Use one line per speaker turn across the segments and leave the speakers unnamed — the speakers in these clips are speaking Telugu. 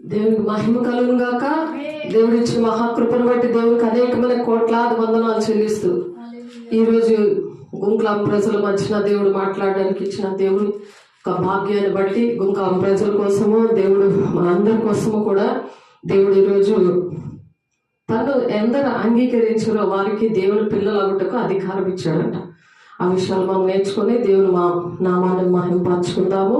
దేవునికి మహిమ కలుగును గాక. దేవుడి ఇచ్చిన మహాకృపను బట్టి దేవునికి అనేకమైన కోట్లాది వందనాలు చెల్లిస్తూ ఈరోజు గుంకాం ప్రజల మధ్యన దేవుడు మాట్లాడడానికి ఇచ్చిన దేవుని ఒక భాగ్యాన్ని బట్టి గుంకాం ప్రజల కోసము దేవుడు మనందరి కోసము కూడా దేవుడు ఈరోజు తను ఎందరు అంగీకరించారో వారికి దేవుని పిల్లలు అవ్వటకు అధికారం ఇచ్చాడంట. ఆ విషయాలు మనం నేర్చుకొని దేవుని నామాన్ని మహింపరచుకుందాము.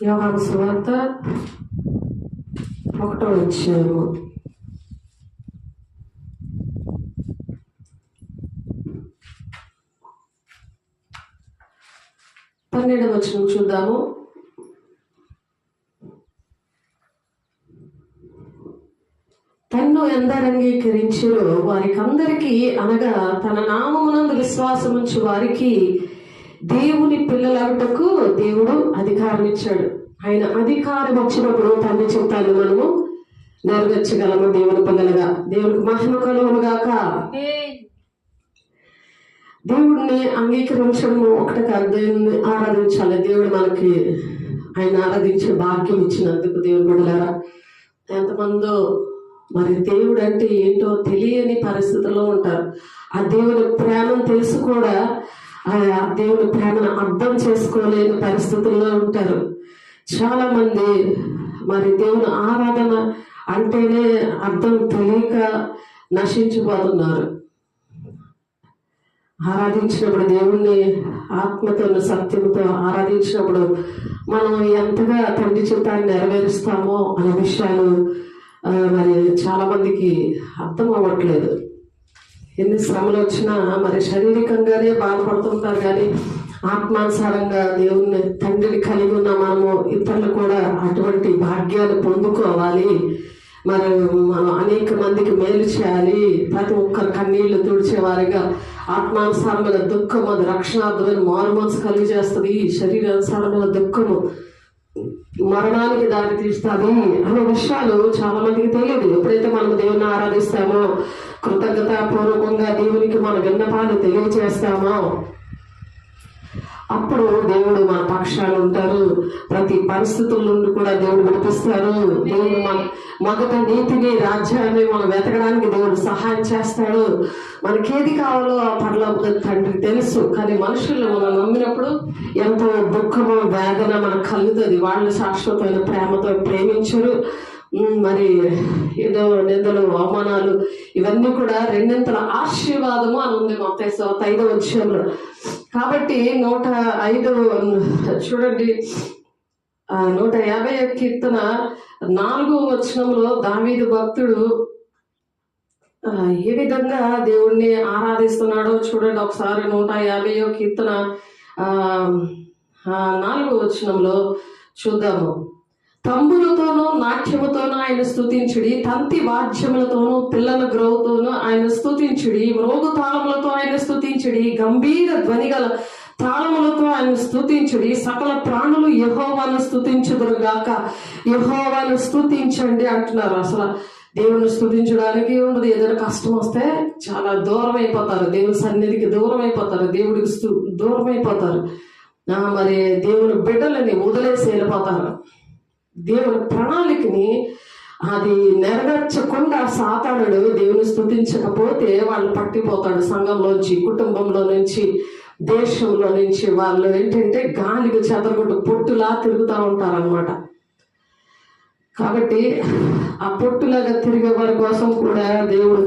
యోహాను సువార్త 1వ అధ్యాయము 12వ వచనం చూద్దాము. తన్ను ఎందరు అంగీకరించిరో వారికందరికీ, అనగా తన నామమునందు విశ్వాసముంచు వారికి దేవుని పిల్లలవుటకు దేవుడు అధికారం ఇచ్చాడు. ఆయన అధికారం వచ్చినప్పుడు తండ్రి చిత్తాన్ని మనము నెరవేర్చగలము దేవుని పిల్లలుగా. దేవునికి మహిమ కలుగును గాక. దేవుడిని అంగీకరించడము ఒకటి కాదు, దేవుని ఆరాధించాలి. దేవుడు మనకి ఆయన ఆరాధించే భాగ్యం ఇచ్చినందుకు దేవుని బిడ్డలారా, ఎంతమందో మరి దేవుడు అంటే ఏంటో తెలియని పరిస్థితుల్లో ఉంటారు. ఆ దేవుని ప్రేమను తెలిసి కూడా ఆ దేవుని ప్రేమను అర్థం చేసుకోలేని పరిస్థితుల్లో ఉంటారు. చాలా మంది మరి దేవుని ఆరాధన అంటేనే అర్థం తెలియక నశించిపోతున్నారు. ఆరాధించినప్పుడు, దేవుణ్ణి ఆత్మతో సత్యంతో ఆరాధించినప్పుడు మనం ఎంతగా తండ్రి చిత్తాన్ని నెరవేరుస్తామో అనే విషయాలు మరి చాలా మందికి అర్థం అవ్వట్లేదు. ఎన్ని శ్రమలు వచ్చినా మరి శారీరకంగానే బాధపడుతుంటారు, కానీ ఆత్మానుసారంగా దేవుణ్ణి తండ్రిని కలిగి ఉన్న మనము ఇతరులు కూడా అటువంటి భాగ్యాలు పొందుకోవాలి. మరి మనం అనేక మందికి మేలు చేయాలి. ప్రతి ఒక్కరు కన్నీళ్లు తుడిచేవారిగా ఆత్మానుసారమైన దుఃఖం అది రక్షణార్థమైన మారు మనసు కలిగి చేస్తుంది. శరీరానుసారమైన దుఃఖము మరణానికి దారి తీస్తుంది అనే విషయాలు చాలా మందికి తెలియదు. ఎప్పుడైతే మనం దేవుని ఆరాధిస్తామో, కృతజ్ఞతాపూర్వకంగా దేవునికి మన విన్నపాలు తెలియజేస్తామో, అప్పుడు దేవుడు మన పక్షాలు ఉంటారు. ప్రతి పరిస్థితుల నుండి కూడా దేవుడు విడిపిస్తారు. దేవుడు మొదట నీతిని, రాజ్యాన్ని మనం వెతకడానికి దేవుడు సహాయం చేస్తాడు. మనకేది కావాలో ఆ పరలోక తండ్రి తెలుసు. కానీ మనుషులు మనం నమ్మినప్పుడు ఎంతో దుఃఖము, వేదన మనకు కలుగుతుంది. వాళ్ళు శాశ్వతమైన ప్రేమతో ప్రేమించరు. మరి ఏదో నిందలు, అవమానాలు ఇవన్నీ కూడా రెండింతల ఆశీర్వాదము అని ఉంది మత్తయి 5వ అధ్యాయంలో. కాబట్టి 105 చూడండి, 150 కీర్తన 4వ వచనంలో దావీదు భక్తుడు ఏ విధంగా దేవుణ్ణి ఆరాధిస్తున్నాడో చూడండి ఒకసారి. 150వ కీర్తన 4వ వచనంలో చూద్దాము. తంబులతోనూ నాట్యముతోనూ ఆయన స్తుతించుడి, తంతి వాద్యములతోనూ పిల్లల గ్రోవుతోనూ ఆయన స్తుతించుడి, మ్రోగు తాళములతో ఆయన స్తుతించుడి, గంభీర ధ్వనిగల తాళములతో ఆయన స్తుతించుడి. సకల ప్రాణులు యెహోవాను స్తుతించుదురుగాక. యెహోవాను స్తుతించండి అంటున్నారు. అసలు దేవుని స్తుతించడానికి ఉండదు. ఏదైనా కష్టం వస్తే చాలా దూరం అయిపోతారు, దేవుని సన్నిధికి దూరం అయిపోతారు, దేవుడికి దూరం అయిపోతారు. మరి దేవుని బిడ్డలని వదిలేసి వెళ్ళిపోతారు. దేవుని ప్రణాళికని అది నెరవేర్చకుండా సాతానుడు దేవుని స్తుతించకపోతే వాళ్ళు పట్టిపోతాడు. సంఘంలోంచి, కుటుంబంలో నుంచి, దేశంలో నుంచి వాళ్ళు ఏంటంటే గాలికి చెదరగొట్టు పొట్టులా తిరుగుతూ ఉంటారన్నమాట. కాబట్టి ఆ పొట్టులాగా తిరిగే వారి కోసం కూడా దేవుడు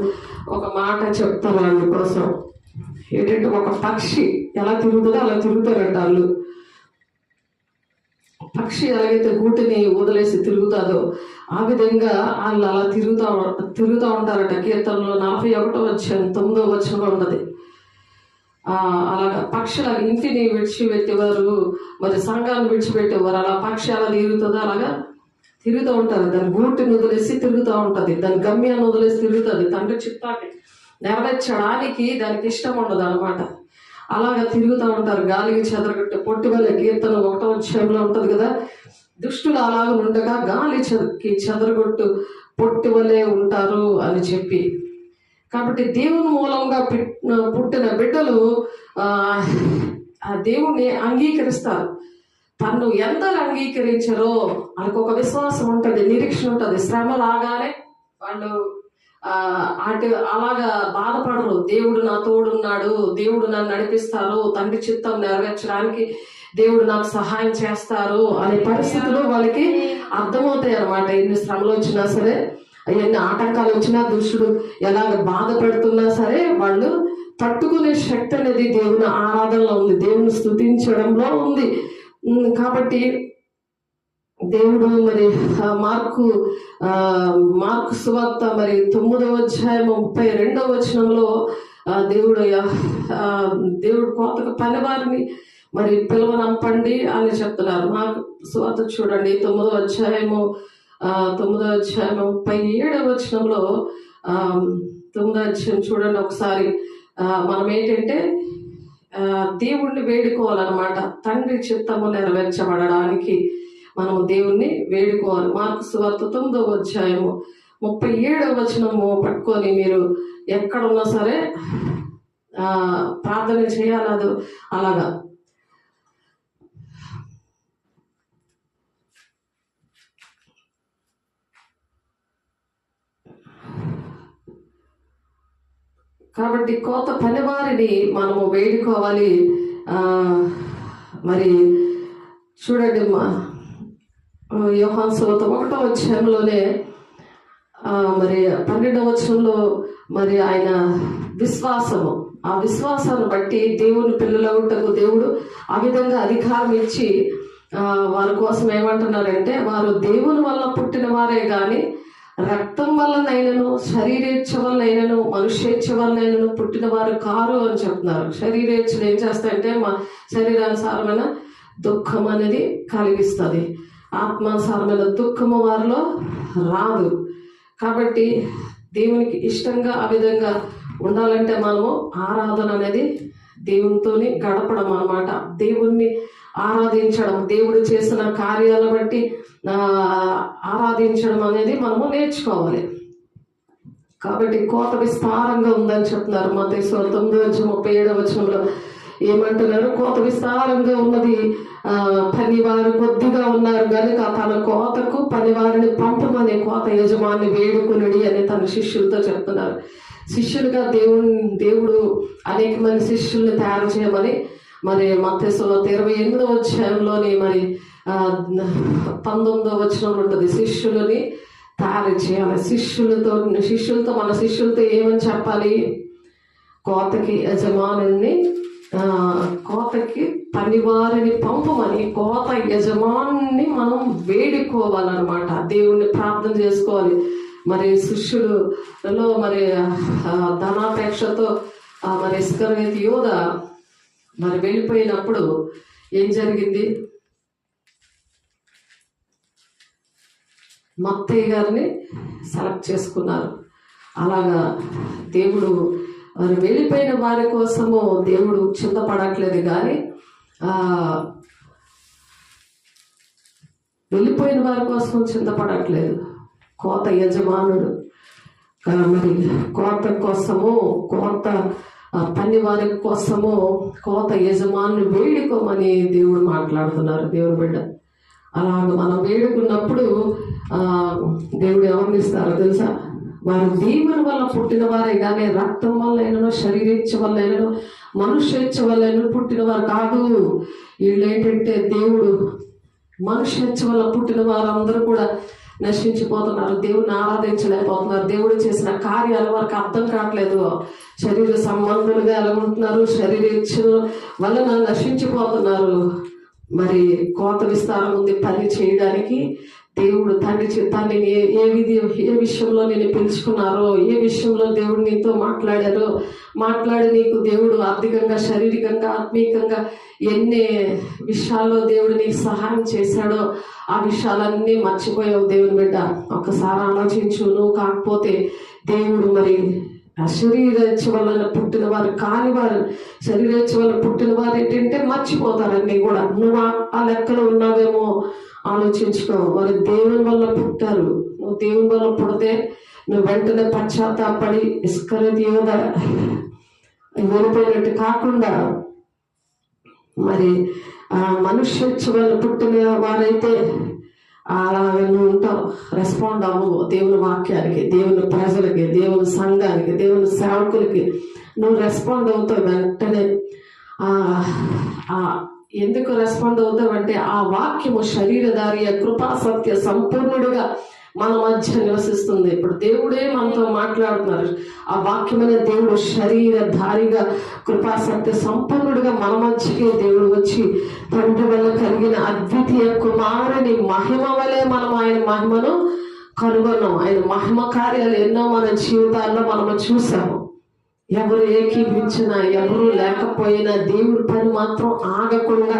ఒక మాట చెప్తారు. వాళ్ళ కోసం ఏంటంటే, ఒక పక్షి ఎలా తిరుగుతుందో అలా తిరుగుతారంట వాళ్ళు. పక్షి ఎలాగైతే గూటిని వదిలేసి తిరుగుతాదో ఆ విధంగా వాళ్ళు అలా తిరుగుతూ ఉంటారట. కీర్తనలో 41వ అధ్యాయం 9వ వచనంలో ఉంటది. అలాగా పక్షుల ఇంటిని విడిచిపెట్టేవారు, మరి సంఘాన్ని విడిచిపెట్టేవారు. అలా పక్షి అలా తిరుగుతుందో అలాగా తిరుగుతూ ఉంటారు. దాని గూటిని వదిలేసి తిరుగుతూ ఉంటది, దాని గమ్యాన్ని వదిలేసి తిరుగుతుంది. తండ్రి చిత్తాన్ని నెరవేర్చడానికి దానికి ఇష్టం ఉండదు అనమాట. అలాగా తిరుగుతూ ఉంటారు. గాలికి చెదరగొట్టే పొట్టి వల్ల కీర్తన 1వ అధ్యాయంలో ఉంటది కదా. దుష్టులు అలాగ ఉండగా గాలికి చెదరగొట్టు పొట్టి వలె ఉంటారు అని చెప్పి. కాబట్టి దేవుని మూలంగా పుట్టిన బిడ్డలు ఆ దేవుణ్ణి అంగీకరిస్తారు. తను ఎందరు అంగీకరించారో వాళ్ళకి ఒక విశ్వాసం ఉంటుంది, నిరీక్షణ ఉంటుంది. శ్రమ రాగానే వాళ్ళు అలాగా బాధపడరు. దేవుడు నా తోడున్నాడు, దేవుడు నన్ను నడిపిస్తారు, తండ్రి చిత్తం నెరవేర్చడానికి దేవుడు నాకు సహాయం చేస్తారు అనే పరిస్థితులు వాళ్ళకి అర్థమవుతాయి అన్నమాట. ఎన్ని శ్రమలు వచ్చినా సరే, ఎన్ని ఆటంకాలు వచ్చినా, దుష్టుడు ఎలాగ బాధ పెడుతున్నా సరే వాళ్ళు తట్టుకునే శక్తి అనేది దేవుని ఆరాధనలో ఉంది, దేవుని స్తుతించడంలో ఉంది. కాబట్టి దేవుడు మరి మార్కు సువార్త మరి 9వ అధ్యాయం 32వ వచనంలో దేవుడు కోతకు పనివారిని మరి పిలవనంపండి అని చెప్తున్నారు. మార్కు సువార్త చూడండి 9వ అధ్యాయము 37వ వచనంలో 9వ అధ్యాయం చూడండి ఒకసారి. మనం ఏంటంటే దేవుణ్ణి వేడుకోవాలన్నమాట. తండ్రి చిత్తము నెరవేర్చబడడానికి మనం దేవుణ్ణి వేడుకోవాలి. మార్కు సువార్త 9వ అధ్యాయము 37వ వచనము పట్టుకొని మీరు ఎక్కడున్నా సరే ప్రార్థన చేయాలి. అది అలాగా కాబట్టి కోత పనివారిని మనము వేడుకోవాలి. మరి చూడండి యోహాను సువార్త 1వ అధ్యాయంలోనే మరి 12వ వచనంలో మరి ఆయన ఆ విశ్వాసాన్ని బట్టి దేవుని పిల్లలవుటకు దేవుడు ఆ విధంగా అధికారం ఇచ్చి వారి కోసం ఏమంటున్నారంటే, వారు దేవుని వల్ల పుట్టిన వారే కానీ రక్తం వల్లనైనను శరీరేచ్ఛ వల్లనైనను మనుష్యేచ్ఛ వల్లనైనను పుట్టిన వారు కారు అని చెప్తున్నారు. శరీరేచ్ఛలు ఏం చేస్తాయంటే మా శరీరానుసారమైన దుఃఖం అనేది కలిగిస్తుంది. ఆత్మానుసారమైన దుఃఖము వారిలో రాదు. కాబట్టి దేవునికి ఇష్టంగా ఆ విధంగా ఉండాలంటే మనము ఆరాధన అనేది దేవునితోని గడపడం అన్నమాట. దేవుణ్ణి ఆరాధించడం, దేవుడు చేసిన కార్యాలను బట్టి ఆరాధించడం అనేది మనము నేర్చుకోవాలి. కాబట్టి కోత విస్తారంగా ఉందని చెప్తున్నారు. మత్తయి 9:37 వచనంలో ఏమంటున్నారు? కోత విస్తారంగా ఉన్నది, పనివారు కొద్దిగా ఉన్నారు కనుక తన కోతకు పనివారిని పంపమని కోత యజమాని వేడుకునుడి అని తన శిష్యులతో చెప్తున్నారు. శిష్యులుగా దేవుడు అనేక మంది శిష్యుల్ని తయారు చేయమని మరి మత్తయి 28వ అధ్యాయంలోని మరి 19వ వచనంలో ఉంటుంది. శిష్యులని తయారు చేయాలి. శిష్యులతో మన శిష్యులతో ఏమని చెప్పాలి? కోతకి యజమానుల్ని కోతకి పనివారిని పంపమని కోత యజమాని మనం వేడుకోవాలన్నమాట. దేవుణ్ణి ప్రార్థన చేసుకోవాలి. మరి శిష్యులలో మరి ధనాపేక్షతో మరి ఇస్కరియోతు యూద మరి వెళ్ళిపోయినప్పుడు ఏం జరిగింది? మత్తయ్య గారిని సెలెక్ట్ చేసుకున్నారు. అలాగా దేవుడు మరి వెళ్ళిపోయిన వారి కోసము దేవుడు చింతపడట్లేదు, కానీ వెళ్ళిపోయిన వారి కోసం చింతపడట్లేదు. కోత యజమానుడు మరి కోత కోసము, కోత పని వారి కోసము కోత యజమానుని వేడుకోమని దేవుడు మాట్లాడుతున్నారు. దేవుడు బిడ్డ అలాగ మనం వేడుకున్నప్పుడు దేవుడు ఎవరిని ఇస్తారో తెలుసా? వారు దేవుని వల్ల పుట్టిన వారే కానీ రక్తం వల్ల అయినను శరీరేచ్ఛ వల్ల అయినను మనుష్యేచ్ఛ వల్ల అయినను పుట్టిన వారు కాదు. వీళ్ళు ఏంటంటే దేవుడు మనుష్యేచ్ఛ వల్ల పుట్టిన వారందరూ కూడా నశించిపోతున్నారు. దేవుడిని ఆరాధించలేకపోతున్నారు. దేవుడు చేసిన కార్యాలు వారికి అర్థం కావట్లేదు. శరీర సంబంధులుగా ఎలా ఉంటున్నారు? శరీరేచ్ఛల వలన నశించిపోతున్నారు. మరి కోత విస్తారం ఉంది పని చేయడానికి. దేవుడు తండ్రి చిత్తాన్ని ఏ విషయంలో నేను పిలుచుకున్నారో, ఏ విషయంలో దేవుడు నీతో మాట్లాడి నీకు దేవుడు ఆర్థికంగా, శారీరకంగా, ఆత్మీయంగా ఎన్ని విషయాల్లో దేవుడు నీకు సహాయం చేశాడో ఆ విషయాలన్నీ మర్చిపోయావు దేవుని బిడ్డ. ఒకసారి ఆలోచించు. నువ్వు కాకపోతే దేవుడు మరి శరీరేచ్ఛ వల్ల పుట్టిన వారు కాని వారు, శరీరేచ్ఛ వల్ల పుట్టిన వారు ఏంటంటే మర్చిపోతారన్నీ కూడా. నువ్వు ఆ లెక్కలో ఉన్నావేమో ఆలోచించుకో. వారు దేవుని వల్ల పుట్టారు. నువ్వు దేవుని వల్ల పుడితే నువ్వు వెంటనే పశ్చాత్తాపడి ఇస్కరియోతు యూద వెళ్ళిపోయినట్టు కాకుండా మరి మనుష్యేచ్ఛ వల్ల పుట్టిన వారైతే అలాగే నువ్వు ఉంటావు. రెస్పాండ్ అవ్వవు దేవుని వాక్యానికి, దేవుని ప్రజలకి, దేవుని సంఘానికి, దేవుని సేవకులకి నువ్వు రెస్పాండ్ అవుతావు వెంటనే. ఎందుకు రెస్పాండ్ అవుతావంటే ఆ వాక్యము శరీరధారి కృపా సత్య సంపూర్ణుడుగా మన మధ్య నివసిస్తుంది. ఇప్పుడు దేవుడే మనతో మాట్లాడుతున్నారు. ఆ వాక్యమైన దేవుడు శరీరధారిగా కృపా సత్య సంపన్నుడిగా మన మధ్యకే దేవుడు వచ్చి తండ్రి వల్ల కలిగిన అద్వితీయ కుమారుని మహిమ వలె మనం ఆయన మహిమను కనుగొన్నాం. ఆయన మహిమ కార్యాలు ఎన్నో మన జీవితాల్లో మనము చూసాము. ఎవరు ఏకీభించినా, ఎవరు లేకపోయినా దేవుడి పని మాత్రం ఆగకుండా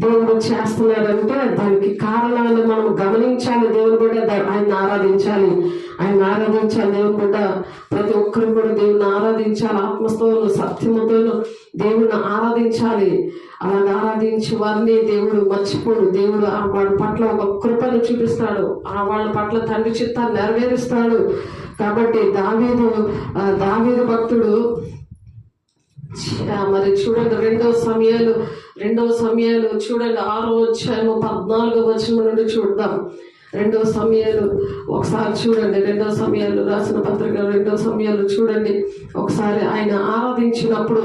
దేవుడు చేస్తున్నాడంటే దానికి కారణాలు మనం గమనించాలి. దేవుని బిడ్డ ఆయన ఆరాధించాలి, ఆయన ఆరాధించాలి. దేవుని బిడ్డ ప్రతి ఒక్కరు కూడా దేవుని ఆరాధించాలి. ఆత్మస్తోను సత్యముతోను దేవుడిని ఆరాధించాలి. అలాగ ఆరాధించి వారిని దేవుడు మర్చిపోడు. దేవుడు వాళ్ళ పట్ల ఒక కృపను చూపిస్తాడు. వాళ్ళ పట్ల తండ్రి చిత్తాన్ని నెరవేరుస్తాడు. కాబట్టి దావీదు భక్తుడు మరి చూడండి, రెండవ సమయాలు చూడండి 6వ అధ్యాయము 14వ వచనం నుండి చూద్దాం. 2వ సమయాలు ఒకసారి చూడండి. 2వ సమయాలు రాసిన పత్రిక 2వ సమయాలు చూడండి. ఒకసారి ఆయన ఆరాధించినప్పుడు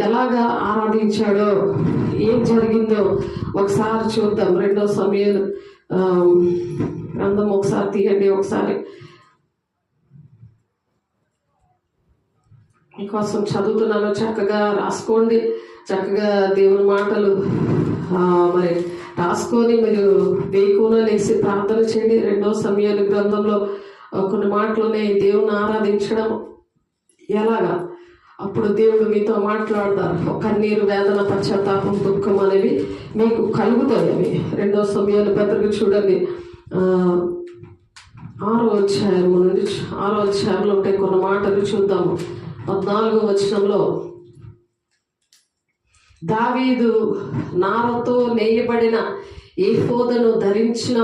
ఎలాగా ఆరాధించాడో, ఏం జరిగిందో ఒకసారి చూద్దాం. 2వ సమయాలు గ్రంథం ఒకసారి తీయండి. ఒకసారి మీకోసం చదువుతున్నాను, చక్కగా రాసుకోండి. చక్కగా దేవుని మాటలు మరి రాసుకొని మీరు వేకున లేసి ప్రార్థన చేయండి. 2వ సమయాలు గ్రంథంలో కొన్ని మాటలునే దేవుని ఆరాధించడం ఎలాగా, అప్పుడు దేవుడు మీతో మాట్లాడతారు. కన్నీరు, వేదన, పశ్చాత్తాపం, దుఃఖం అనేవి మీకు కలుగుతాయి. అవి 2వ సమయాలు పత్రిక చూడండి 6వ అధ్యాయంలో ఉంటాయి కొన్ని మాటలు చూద్దాము. 14వ వచనంలో దావీదు నారతో నేయబడిన ఏఫోదును ధరించిన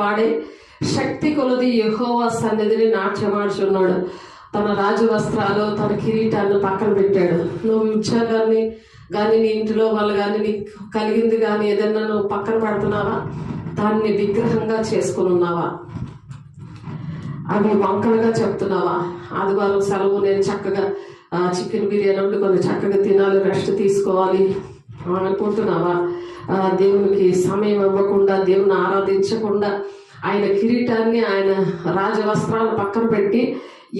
వాడే శక్తి కొలది యెహోవా సన్నిధిని నాట్యమాడుచున్నాడు. తన రాజవస్త్రాలు, తన కిరీటాన్ని పక్కన పెట్టాడు. నువ్వు ఉద్యోగాన్ని కానీ, నీ ఇంటిలో వాళ్ళు కానీ, నీకు కలిగింది కానీ ఏదైనా నువ్వు పక్కన పెడుతున్నావా? దాన్ని విగ్రహంగా చేసుకుని ఉన్నావా? అవి వంకలుగా చెప్తున్నావా? ఆదివారం సెలవు, నేను చక్కగా చికెన్ బిర్యానీ వండుకొని చక్కగా తినాలి, రెస్ట్ తీసుకోవాలి అనుకుంటున్నావా? దేవునికి సమయం ఇవ్వకుండా, దేవుని ఆరాధించకుండా, ఆయన కిరీటాన్ని, ఆయన రాజవస్త్రాలు పక్కన పెట్టి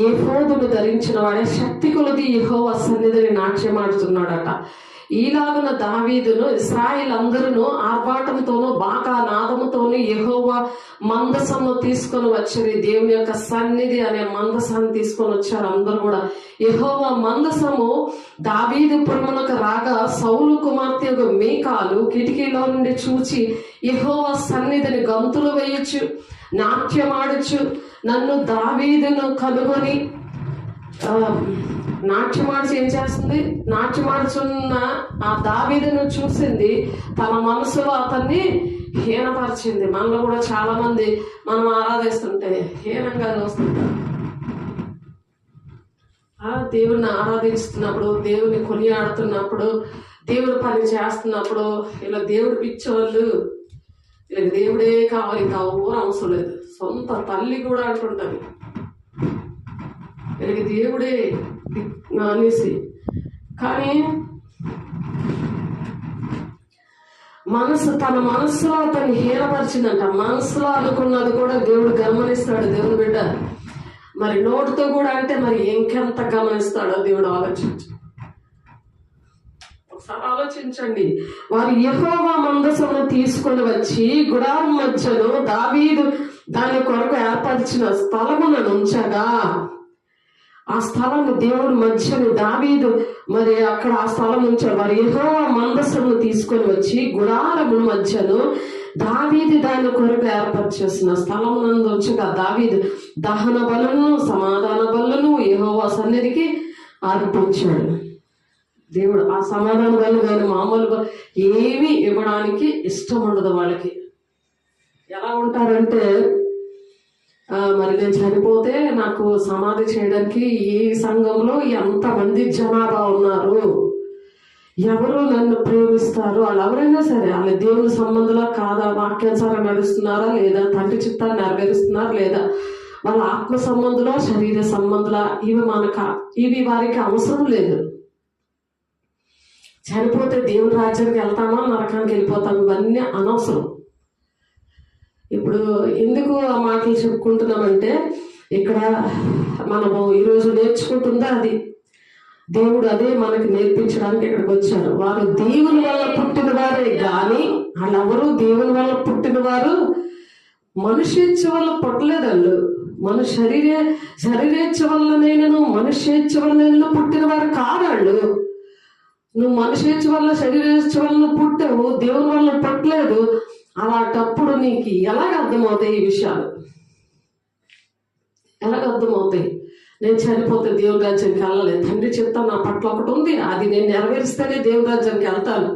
ఏఫోదును ధరించిన వాడే శక్తి కొలది యెహోవా సన్నిధిని నాట్యమాడుతున్నాడట. ఈలాగున దావీదును ఇశ్రాయేలు అందరూ ఆర్భాటంతోనూ బాగా నాదముతోనూ యెహోవా మందసము తీసుకొని వచ్చారు. దేవుని యొక్క సన్నిధి అనే మందసాన్ని తీసుకొని వచ్చారు అందరూ కూడా. యెహోవా మందసము దావీదు పురమునకు రాగా సౌలు కుమార్తె మీకాలు కిటికీలో నుండి చూచి యెహోవా సన్నిధిని గంతులు వేయచ్చు, నాట్యమాడచ్చు. నన్ను దావీదును కనుగొని నాట్యమాడిచి ఏం చేస్తుంది? నాట్యమాడుచున్న ఆ దావీదును చూసింది, తన మనసులో అతన్ని హీనపరిచింది. మనలో కూడా చాలా మంది మనం ఆరాధిస్తుంటే హీనంగా చూస్తుంటాం. దేవుని ఆరాధిస్తున్నప్పుడు, దేవుని కొనియాడుతున్నప్పుడు, దేవుని పని చేస్తున్నప్పుడు ఇలా దేవుడు పిచ్చోళ్ళు, వీళ్ళకి దేవుడే కావాలి, ఇంకా ఊరు అవసరం లేదు. సొంత తల్లి కూడా అంటుంటది వీళ్ళకి దేవుడే అనేసి. కానీ తన మనసులో అతన్ని హీనపరిచిందంట. మనసులో అనుకున్నది కూడా దేవుడు గమనిస్తాడు. దేవుని బిడ్డ మరి నోటితో కూడా అంటే మరి ఇంకెంత గమనిస్తాడో దేవుడు ఆలోచించు. ఒకసారి ఆలోచించండి. వారు యెహోవా మందసమును తీసుకొని వచ్చి గుడారం మధ్యలో దావీదు దాని కొరకు ఏర్పరిచిన స్థలమును ఉంచగా, ఆ స్థలాన్ని దేవుడు మధ్యను దావీదు మరి అక్కడ ఆ స్థలం ఉంచాడు. వారు యెహోవా మందసమును తీసుకొని వచ్చి గుడారముల మధ్యను దావీదు దాని కొరకు ఏర్పరిచేసిన స్థలమునందు ఉంచగా దావీదు దహన బలులను, సమాధాన బలులను యెహోవా సన్నిధికి అర్పించాడు. దేవుడు ఆ సమాధాన బలు కానీ మామూలుగా ఏమీ ఇవ్వడానికి ఇష్టం ఉండదు వాళ్ళకి. ఎలా ఉంటారంటే, మరి నేను చనిపోతే నాకు సమాధి చేయడానికి ఈ సంఘంలో ఎంతమంది జనాభా ఉన్నారు, ఎవరు నన్ను ప్రేమిస్తారు, వాళ్ళు ఎవరైనా సరే, వాళ్ళ దేవుని సంబంధంలా కాదా, వాక్యానుసారం నడుస్తున్నారా లేదా, తండ్రి చిత్తాన్ని నెరవేరుస్తున్నారా లేదా, వాళ్ళ ఆత్మ సంబంధులా శరీర సంబంధులా, ఇవి వారికి అవసరం లేదు. చనిపోతే దేవుని రాజ్యానికి వెళ్తామా, నరకానికి వెళ్ళిపోతాం, ఇవన్నీ అనవసరం. ఇప్పుడు ఎందుకు ఆ మాటలు చెప్పుకుంటున్నామంటే, ఇక్కడ మనము ఈరోజు నేర్చుకుంటుందా అది దేవుడు అదే మనకి నేర్పించడానికి ఇక్కడికి వచ్చారు. వారు దేవుని వల్ల పుట్టిన వారే గాని వాళ్ళెవరూ దేవుని వల్ల పుట్టిన వారు మనుష్యేచ్ఛ వల్ల పుట్టలేదు. వాళ్ళు మన శరీరేచ్ఛ వల్లనైనను మనుష్యేచ్ఛ వల్లనైనా పుట్టిన వారు కాదాళ్ళు. నువ్వు మనుష్యేచ్ఛ వల్ల శరీరేచ్ఛ వల్ల పుట్టావు, దేవుని వల్ల పుట్టలేదు. అలాంటప్పుడు నీకు ఎలాగ అర్థమవుతాయి ఈ విషయాలు? ఎలాగ అర్థమవుతాయి? నేను చనిపోతే దేవుని రాజ్యానికి వెళ్ళలేదు. తండ్రి చిత్తం నా పట్ల ఒకటి ఉంది, అది నేను నెరవేరిస్తేనే దేవుని రాజ్యానికి వెళ్తాను.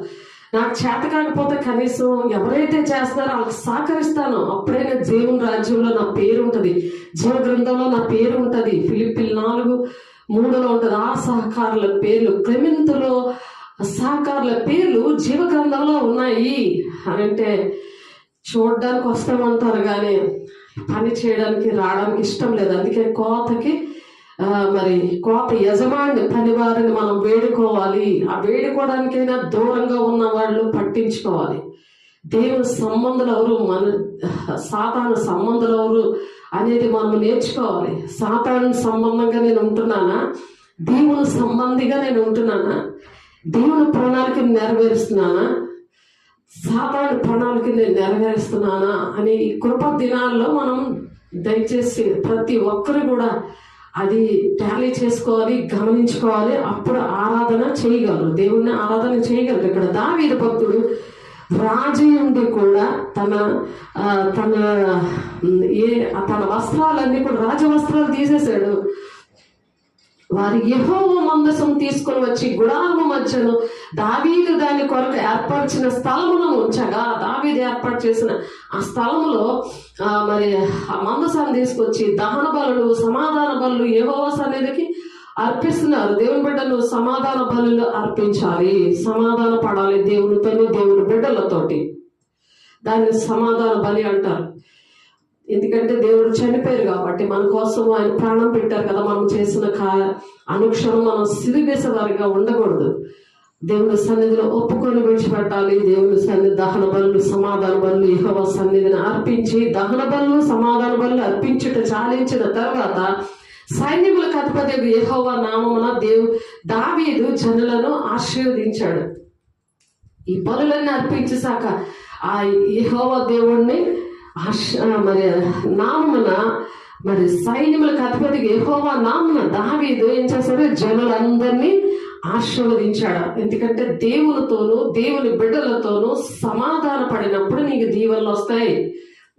నాకు చేత కాకపోతే కనీసం ఎవరైతే చేస్తారో వాళ్ళకి సహకరిస్తాను, అప్పుడే నేను దేవుని రాజ్యంలో నా పేరు ఉంటుంది, జీవ గ్రంథంలో నా పేరు ఉంటుంది. ఫిలిప్పీలు 4:3 ఉంటుంది. ఆ సహకారుల పేర్లు, క్లెమెంతులో సహకారుల పేర్లు జీవ గ్రంథంలో ఉన్నాయి అని అంటే చూడడానికి వస్తామంటారు కానీ పని చేయడానికి రావడానికి ఇష్టం లేదు. అందుకే కోతకి కోత యజమాని పని వారిని మనం వేడుకోవాలి. ఆ వేడుకోవడానికైనా దూరంగా ఉన్న వాళ్ళు పట్టించుకోవాలి. దేవుని సంబంధులు ఎవరు, సాతాను సంబంధులు ఎవరు అనేది మనం నేర్చుకోవాలి. సాతాను సంబంధంగా నేను ఉంటున్నానా, దేవుని సంబంధిగా నేను ఉంటున్నానా, దేవుని ప్రణాళికను నెరవేరుస్తున్నానా, సాతాను ప్రణాళికను నేను నెరవేరుస్తున్నానా అని ఈ కృప దినాల్లో మనం దయచేసి ప్రతి ఒక్కరు కూడా అది టాలీ చేసుకోవాలి, గమనించుకోవాలి. అప్పుడు ఆరాధన చేయగలరు, దేవుణ్ణి ఆరాధన చేయగలరు. ఇక్కడ దావీదు భక్తుడు రాజు ఉండి కూడా తన వస్త్రాలన్నీ కూడా రాజవస్త్రాలు తీసేశాడు. వారి యెహోవా మందసం తీసుకొని వచ్చి గుడారము మధ్యను దావీదు దాని కొరకు ఏర్పరిచిన స్థలమును ఉంచగా, దావీదు ఏర్పాటు చేసిన ఆ స్థలములో ఆ మందసాన్ని తీసుకొచ్చి దహన బలులు, సమాధాన బలులు యెహోవా సన్నిధికి అర్పిస్తున్నారు. దేవుని బిడ్డలు సమాధాన బలులు అర్పించాలి, సమాధాన పడాలి దేవునితోని, దేవుని బిడ్డలతోటి. దాన్ని సమాధాన బలి అంటారు. ఎందుకంటే దేవుడు చనిపోయారు కాబట్టి మన కోసం ఆయన ప్రాణం పెట్టారు కదా. మనం చేసిన అనుక్షణం మనం సిరివేసే వారిగా ఉండకూడదు. దేవుని సన్నిధిలో ఒప్పుకొని విడిచిపెట్టాలి. దేవుని సన్నిధి దహన బలులు, సమాధాన బలులు యెహోవా సన్నిధిని అర్పించి, దహన బలులు, సమాధాన బలులు అర్పించుట చాలించిన తర్వాత సైన్యములకు అధిపతి యెహోవా నామమున దావీదు జనులను ఆశీర్వదించాడు. ఈ బలులన్నీ అర్పించేశాక ఆ యెహోవా దేవుణ్ణి నామమున సైన్యములకు అధిపతికి యెహోవా నామమున దావీదు ఏం చేశాడు? జనులందరినీ ఆశీర్వదించాడు. ఎందుకంటే దేవునితోనూ దేవుని బిడ్డలతోనూ సమాధాన పడినప్పుడు నీకు దీవెనలు వస్తాయి.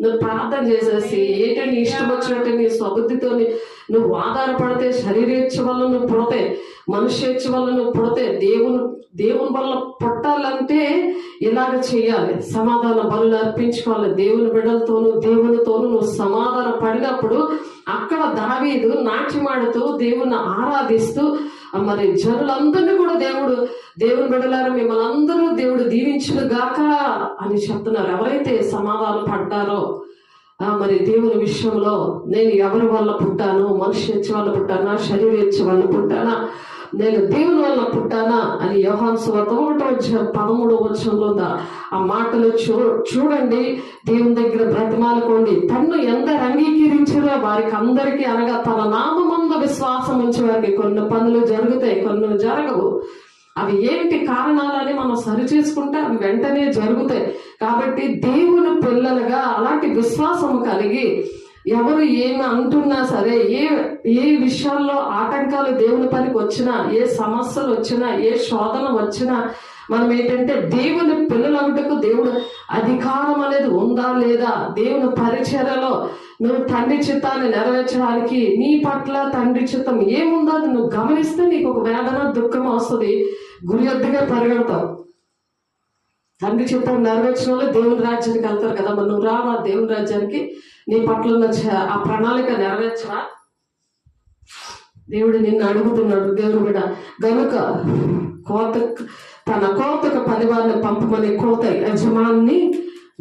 నువ్వు ప్రార్థన చేసేసి ఏంటని ఇష్టం వచ్చినట్టు నీ స్వబుద్ధితో నువ్వు ఆధారపడితే శరీరేచ్ఛ వల్ల నువ్వు పుడితే, మనుష్యేచ్ఛ వల్ల నువ్వు పుడితే, దేవుని వల్ల పుట్టాలంటే ఇలాగ చేయాలి. సమాధాన బలులు అర్పించుకోవాలి. దేవుని బిడ్డలతోనూ దేవునితోనూ నువ్వు సమాధాన పడినప్పుడు అక్కడ దావీదు నాట్యమాడుతూ దేవుని ఆరాధిస్తూ జనులందరినీ కూడా దేవుని బిడ్డలారా మిమ్మల్ని అందరూ దేవుడు దీవించును గాక అని చెప్తున్నారు. ఎవరైతే సమాధానం పడ్డారో దేవుని విషయంలో, నేను ఎవరి వల్ల పుట్టాను, మనుష్యేచ్ఛ వల్ల పుట్టానా, శరీరేచ్ఛ వల్ల పుట్టానా, నేను దేవుని వల్ల పుట్టానా అని యోహాను సువార్త 1:13 ఆ మాటలు చూడండి. దేవుని దగ్గర బ్రతిమాలుకోండి. తన్ను ఎందరు అంగీకరించారో వారికి అందరికీ, అనగా తన నామమందు విశ్వాసం ఉంచే వారికి కొన్ని పనులు జరుగుతాయి, కొన్ని జరగవు. అవి ఏంటి కారణాలని మనం సరి చేసుకుంటే అవి వెంటనే జరుగుతాయి. కాబట్టి దేవుని పిల్లలుగా అలాంటి విశ్వాసం కలిగి ఎవరు ఏమి అంటున్నా సరే, ఏ విషయాల్లో ఆటంకాలు దేవుని పనికి వచ్చినా, ఏ సమస్యలు వచ్చినా, ఏ శోధన వచ్చినా మనం ఏంటంటే దేవుని పిల్లలగుటకు దేవుడు అధికారం అనేది ఉందా లేదా, దేవుని పరిచర్యలో నువ్వు తండ్రి చిత్తాన్ని నెరవేర్చడానికి నీ పట్ల తండ్రి చిత్తం ఏముందో అది నువ్వు గమనిస్తే నీకు ఒక వేదన, దుఃఖం వస్తుంది. గురి ఎద్దుగా పరిగెడతావు. తండ్రి చిత్తం నెరవేర్చిన వాళ్ళు దేవుని రాజ్యానికి వెళ్తారు కదా. మరి నువ్వు రావా దేవుని రాజ్యానికి? నీ పట్ల ఉన్న ఆ ప్రణాళిక నెరవేర్చవా? దేవుడు నిన్ను అడుగుతున్నాడు. దేవుడు కూడా గనుక తన కోతకు పనివారిని పంపమని కోత యజమాన్ని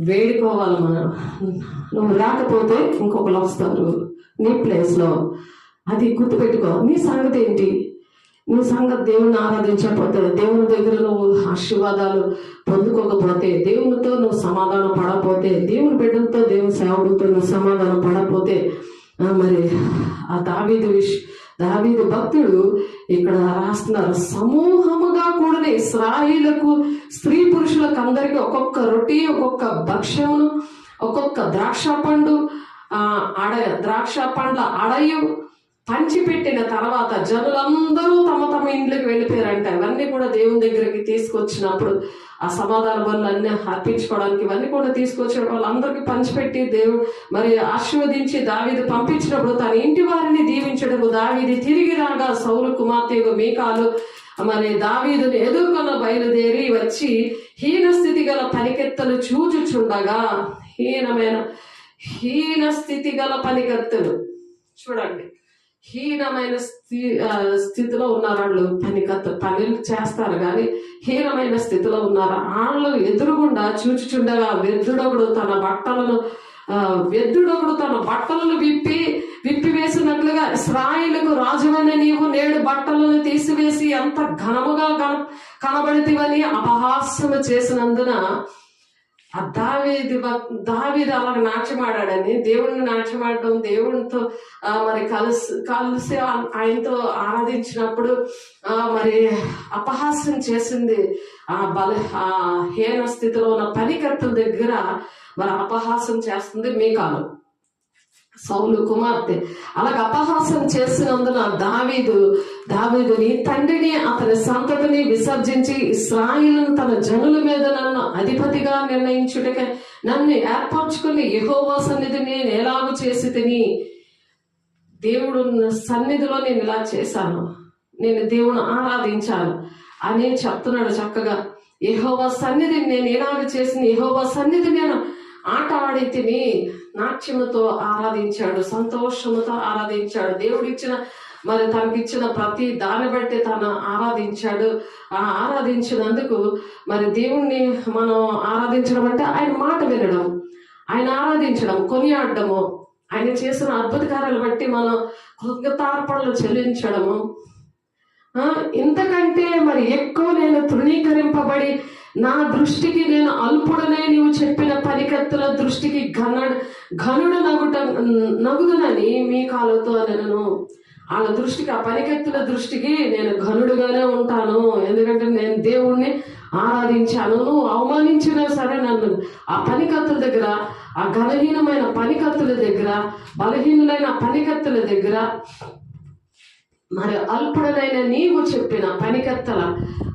వేడుకోవాలి. నువ్వు రాకపోతే ఇంకొకరు వస్తారు నీ ప్లేస్లో. అది గుర్తుపెట్టుకో. నీ సంగతి ఏంటి? నీ సంగతి దేవుని ఆరాధించకపోతే, దేవుని దగ్గర నువ్వు ఆశీర్వాదాలు పొందుకోకపోతే, దేవునితో నువ్వు సమాధానం పడకపోతే, దేవుని బిడ్డలతో దేవుని సేవకులతో నువ్వు సమాధానం పడకపోతే, మరి ఆ దావీదు భక్తుడు ఇక్కడ రాస్తున్నారు, సమూహముగా కూడిన ఇశ్రాయేలుకు స్త్రీ పురుషులకు అందరికీ ఒక్కొక్క రొట్టి, ఒక్కొక్క భక్ష్యమును, ఒక్కొక్క ద్రాక్ష పండ్ల అడయు పంచిపెట్టిన తర్వాత జనులందరూ తమ తమ ఇంట్లోకి వెళ్ళిపోయారంట. ఇవన్నీ కూడా దేవుని దగ్గరికి తీసుకొచ్చినప్పుడు ఆ సమాధాన బలులు అన్ని అర్పించుకోవడానికి ఇవన్నీ కూడా తీసుకొచ్చిన వాళ్ళందరికీ పంచిపెట్టి దేవుడు మరి ఆశీర్వదించి దావీదు పంపించినప్పుడు తన ఇంటి వారిని దీవించడము, దావీదు తిరిగి రాగా సౌలు కుమార్తె మీకాలు మరి దావీదుని ఎదుర్కొన్న బయలుదేరి వచ్చి హీన స్థితి గల పనికెత్తలు చూచుచుండగా, హీన స్థితి గల పనికెత్తలు చూడండి, హీనమైన స్థితిలో ఉన్నారు వాళ్ళు. పనులు చేస్తారు కానీ హీనమైన స్థితిలో ఉన్నారు. వాళ్ళు ఎదురుగుండా చూచుచుండగా వ్యర్థుడొకడు తన బట్టలను విప్పివేసినట్లుగా, ఇశ్రాయేలుకు రాజువైన నీవు నేడు బట్టలను తీసివేసి ఎంత ఘనముగా కనబడితివని అపహాస్యము చేసినందున ఆ దావీదు అలాగ నాట్యమాడాడని, దేవుడిని నాట్యమాడడం, దేవునితో మరి కలిసి ఆయనతో ఆరాధించినప్పుడు మరి అపహాస్యం చేసింది. ఆ హీన స్థితిలో ఉన్న పనికర్తల దగ్గర మరి అపహాస్యం చేస్తుంది మీకాలు, సౌలు కుమార్తె. అలాగ అపహాస్యం చేసినందున దావీదుని తండ్రిని అతని సంతతిని విసర్జించి ఇశ్రాయేలును తన జనుల మీద నన్ను అధిపతిగా నిర్ణయించుటకై నన్ను ఏర్పరచుకుని యెహోవా సన్నిధిని నేను ఎలాగూ చేసి తిని, దేవుడు సన్నిధిలో నేను ఇలా చేశాను, నేను దేవుని ఆరాధించాను అని చెప్తున్నాడు చక్కగా. యెహోవా సన్నిధిని నేను ఎలాగ చేసిన, యెహోవా సన్నిధి నేను ఆట ఆడి తిని నాట్యముతో ఆరాధించాడు, సంతోషముతో ఆరాధించాడు. దేవుడిచ్చిన మరి తనకిచ్చిన ప్రతి దాన్ని బట్టి తను ఆరాధించాడు. ఆరాధించినందుకు మరి దేవుణ్ణి మనం ఆరాధించడం అంటే ఆయన మాట వినడం, ఆయన ఆరాధించడం, కొనియాడము, ఆయన చేసిన అద్భుత కార్యాలు బట్టి మనం కృతజ్ఞతార్పణలు చెల్లించడము. ఇంతకంటే మరి ఎక్కువ నేను తృణీకరింపబడి నా దృష్టికి నేను అల్పుడనే నీవు చెప్పిన పనికత్తుల దృష్టికి ఘనుడు నగుదునని మీకాలతో నేను వాళ్ళ దృష్టికి, ఆ పనికెత్తుల దృష్టికి నేను ఘనుడుగానే ఉంటాను. ఎందుకంటే నేను దేవుణ్ణి ఆరాధించాను. నువ్వు అవమానించినా సరే నన్ను ఆ పనికత్తుల దగ్గర, ఆ ఘనహీనమైన పనికత్తుల దగ్గర, బలహీనులైన పనికత్తుల దగ్గర మరి అల్పుడనైన నీవు చెప్పిన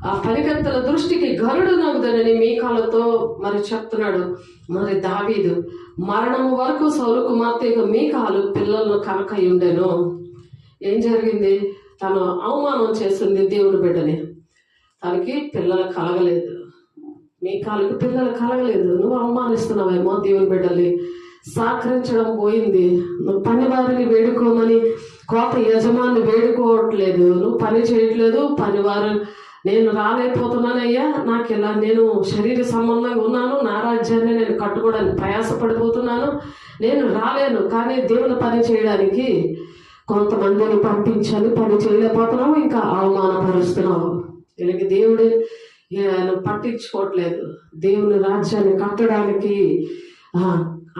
ఆ పనికత్తల దృష్టికి గరుడు నగుదనని మీకాలతో మరి చెప్తున్నాడు. మరి దావీదు మరణము వరకు సౌలు కుమార్తె మీకాలు పిల్లలను కనకయుండెను. ఏం జరిగింది? తను అవమానం చేసింది దేవుని బిడ్డని. తనకి పిల్లలు కలగలేదు, మీకాలకు పిల్లలు కలగలేదు. నువ్వు అవమానిస్తున్నావేమో దేవుని బిడ్డల్ని. సహకరించడం పోయింది. నువ్వు పని వారిని వేడుకోమని కోట యజమాని వేడుకోవట్లేదు, నువ్వు పని చేయట్లేదు. పనివారు నేను రాలేకపోతున్నానయ్యా, నాకు ఇలా నేను శరీర సంబంధంగా ఉన్నాను, నా రాజ్యాన్ని నేను కట్టుకోవడానికి ప్రయాసపడిపోతున్నాను, నేను రాలేను. కానీ దేవుని పని చేయడానికి కొంతమందిని పంపించాలి, పని చేయలేకపోతున్నావు, ఇంకా అవమానపరుస్తున్నావు. వీళ్ళకి దేవుడు పట్టించుకోవట్లేదు. దేవుని రాజ్యాన్ని కట్టడానికి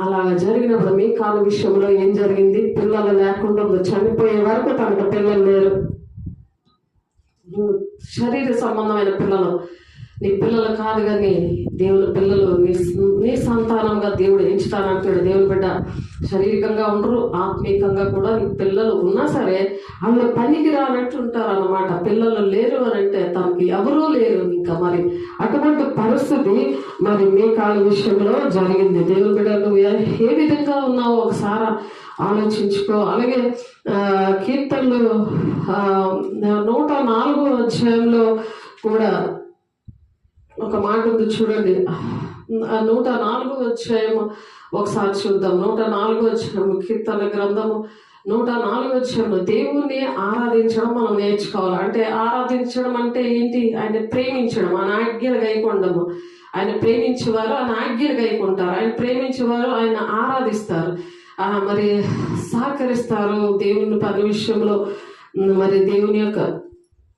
అలాగ జరిగినప్పుడు మీకాల విషయంలో ఏం జరిగింది? పిల్లలు లేకుండా చనిపోయే వరకు తనకు పిల్లలు లేరు. శరీర సంబంధమైన పిల్లలు నీ పిల్లలు కాదు కానీ దేవుని పిల్లలు నీ సంతానంగా దేవుడు ఎంచుతానంటాడు. దేవుని బిడ్డ శారీరకంగా ఉండరు, ఆత్మీయంగా కూడా నీ పిల్లలు ఉన్నా సరే వాళ్ళు పనికి రానట్టు ఉంటారు అన్నమాట. పిల్లలు లేరు అని అంటే తనకి ఎవరూ లేరు. ఇంకా మరి అటువంటి పరిస్థితి మరి మీకాల విషయంలో జరిగింది. దేవుని బిడ్డ నువ్వు ఏ విధంగా ఉన్నావో ఒకసారి ఆలోచించుకో. అలాగే కీర్తనలు 104వ అధ్యాయంలో కూడా ఒక మాట ఉంది చూడండి. 104వ అధ్యాయం ఒకసారి చూద్దాం. 104వ అధ్యాయం కీర్తన గ్రంథము 104వ అధ్యాయంలో దేవుణ్ణి ఆరాధించడం మనం నేర్చుకోవాలి. అంటే ఆరాధించడం అంటే ఏంటి? ఆయన ప్రేమించడం, ఆయన ఆజ్ఞలు గైకొనడము. ఆయన ప్రేమించేవారు ఆయన ఆజ్ఞలు గైకొంటారు, ఆయన ప్రేమించేవారు ఆయన ఆరాధిస్తారు, మరి సహకరిస్తారు దేవుని పని విషయంలో. మరి దేవుని యొక్క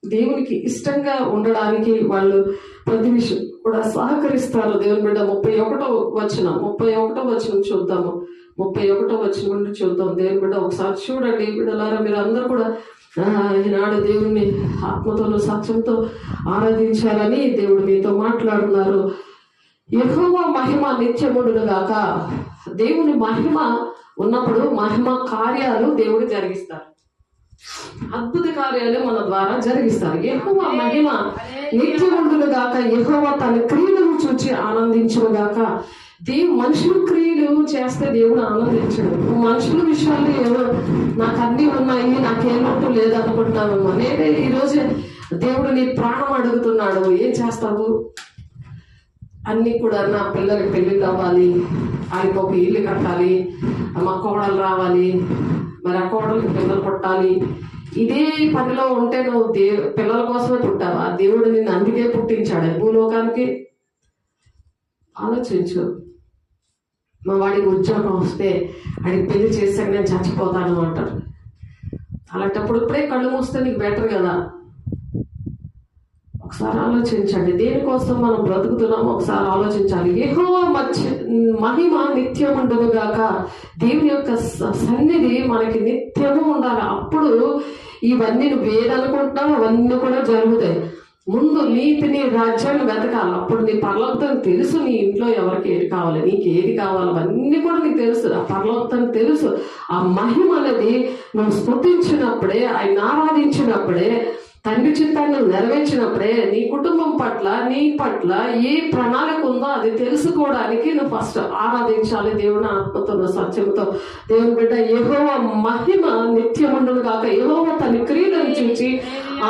దేవునికి ఇష్టంగా ఉండడానికి వాళ్ళు ప్రతి విషయం కూడా సహకరిస్తారు. దేవుని బిడ్డ 31వ వచనం చూద్దాము. 31వ వచనం నుండి చూద్దాం. దేవుని బిడ్డ ఒకసారి చూడండి బిడ్డలారా, మీరు అందరూ కూడా ఈనాడు దేవుని ఆత్మతోనూ సత్యంతో ఆరాధించాలని దేవుడు మీతో మాట్లాడుతున్నారు. యెహోవా మహిమ నిత్యముండును గాక. దేవుని మహిమ ఉన్నప్పుడు మహిమ కార్యాలు దేవుడు జరిగిస్తారు, అద్భుత కార్యాలు మన ద్వారా జరిగిస్తారు. యెహోవా మహిమ నిత్యముండును గాక. యెహోవా తన క్రియలను చూచి ఆనందించును గాక. మనుషులు క్రియలు చేస్తే దేవుడు ఆనందించడు. మనుషుల విషయాల్లో ఏమో నాకు అన్ని ఉన్నాయి, నాకేమట్టు లేదనుకుంటున్నాను. నేనే ఈరోజు దేవుడు నీ ప్రాణం అడుగుతున్నాడు, ఏం చేస్తావు? అన్ని కూడా నా పిల్లలకి పెళ్లిళ్ళు అవ్వాలి, ఆయనకు ఒక ఇల్లు కట్టాలి, మా కోడలు రావాలి, మరి ఆ కోడలకి పిల్లలు పుట్టాలి. ఇదే పనిలో ఉంటే నువ్వు పిల్లల కోసమే పుట్టావా? దేవుడు నిన్ను అందుకే పుట్టించాడు భూలోకానికి. ఆలోచించు. మా వాడికి ఉద్యోగం వస్తే ఆయనకి పెళ్లి చేశాక నేను చచ్చిపోతాను అంటారు. అలాంటప్పుడు ఇప్పుడే కళ్ళు మూస్తే నీకు బెటర్ కదా. ఒకసారి ఆలోచించండి, దేనికోసం మనం బ్రతుకుతున్నామో ఒకసారి ఆలోచించాలి. యెహోవా మహిమ నిత్యముండును గాక. దేవుని యొక్క సన్నిధి మనకి నిత్యము ఉండాలి. అప్పుడు ఇవన్నీ నువ్వు ఏదనుకుంటున్నావు అవన్నీ కూడా జరుగుతాయి. ముందు నీతిని రాజ్యాన్ని వెతకాలి. అప్పుడు నీ పరలోకతం తెలుసు, నీ ఇంట్లో ఎవరికి ఏది కావాలి, నీకు ఏది కావాలి అవన్నీ కూడా నీకు తెలుసు. ఆ పరలోకతం తెలుసు. ఆ మహిమ అనేది నువ్వు స్తుతించినప్పుడే, ఆయన ఆరాధించినప్పుడే, తండ్రి చిత్తాన్ని నెరవేర్చినప్పుడే నీ కుటుంబం పట్ల, నీ పట్ల ఏ ప్రణాళిక ఉందో అది తెలుసుకోవడానికి నువ్వు ఫస్ట్ ఆరాధించాలి దేవుని ఆత్మతో, సత్యంతో. దేవుని బిడ్డ, యెహోవా మహిమ నిత్యముండును గాక. యెహోవా తన క్రియలను చూచి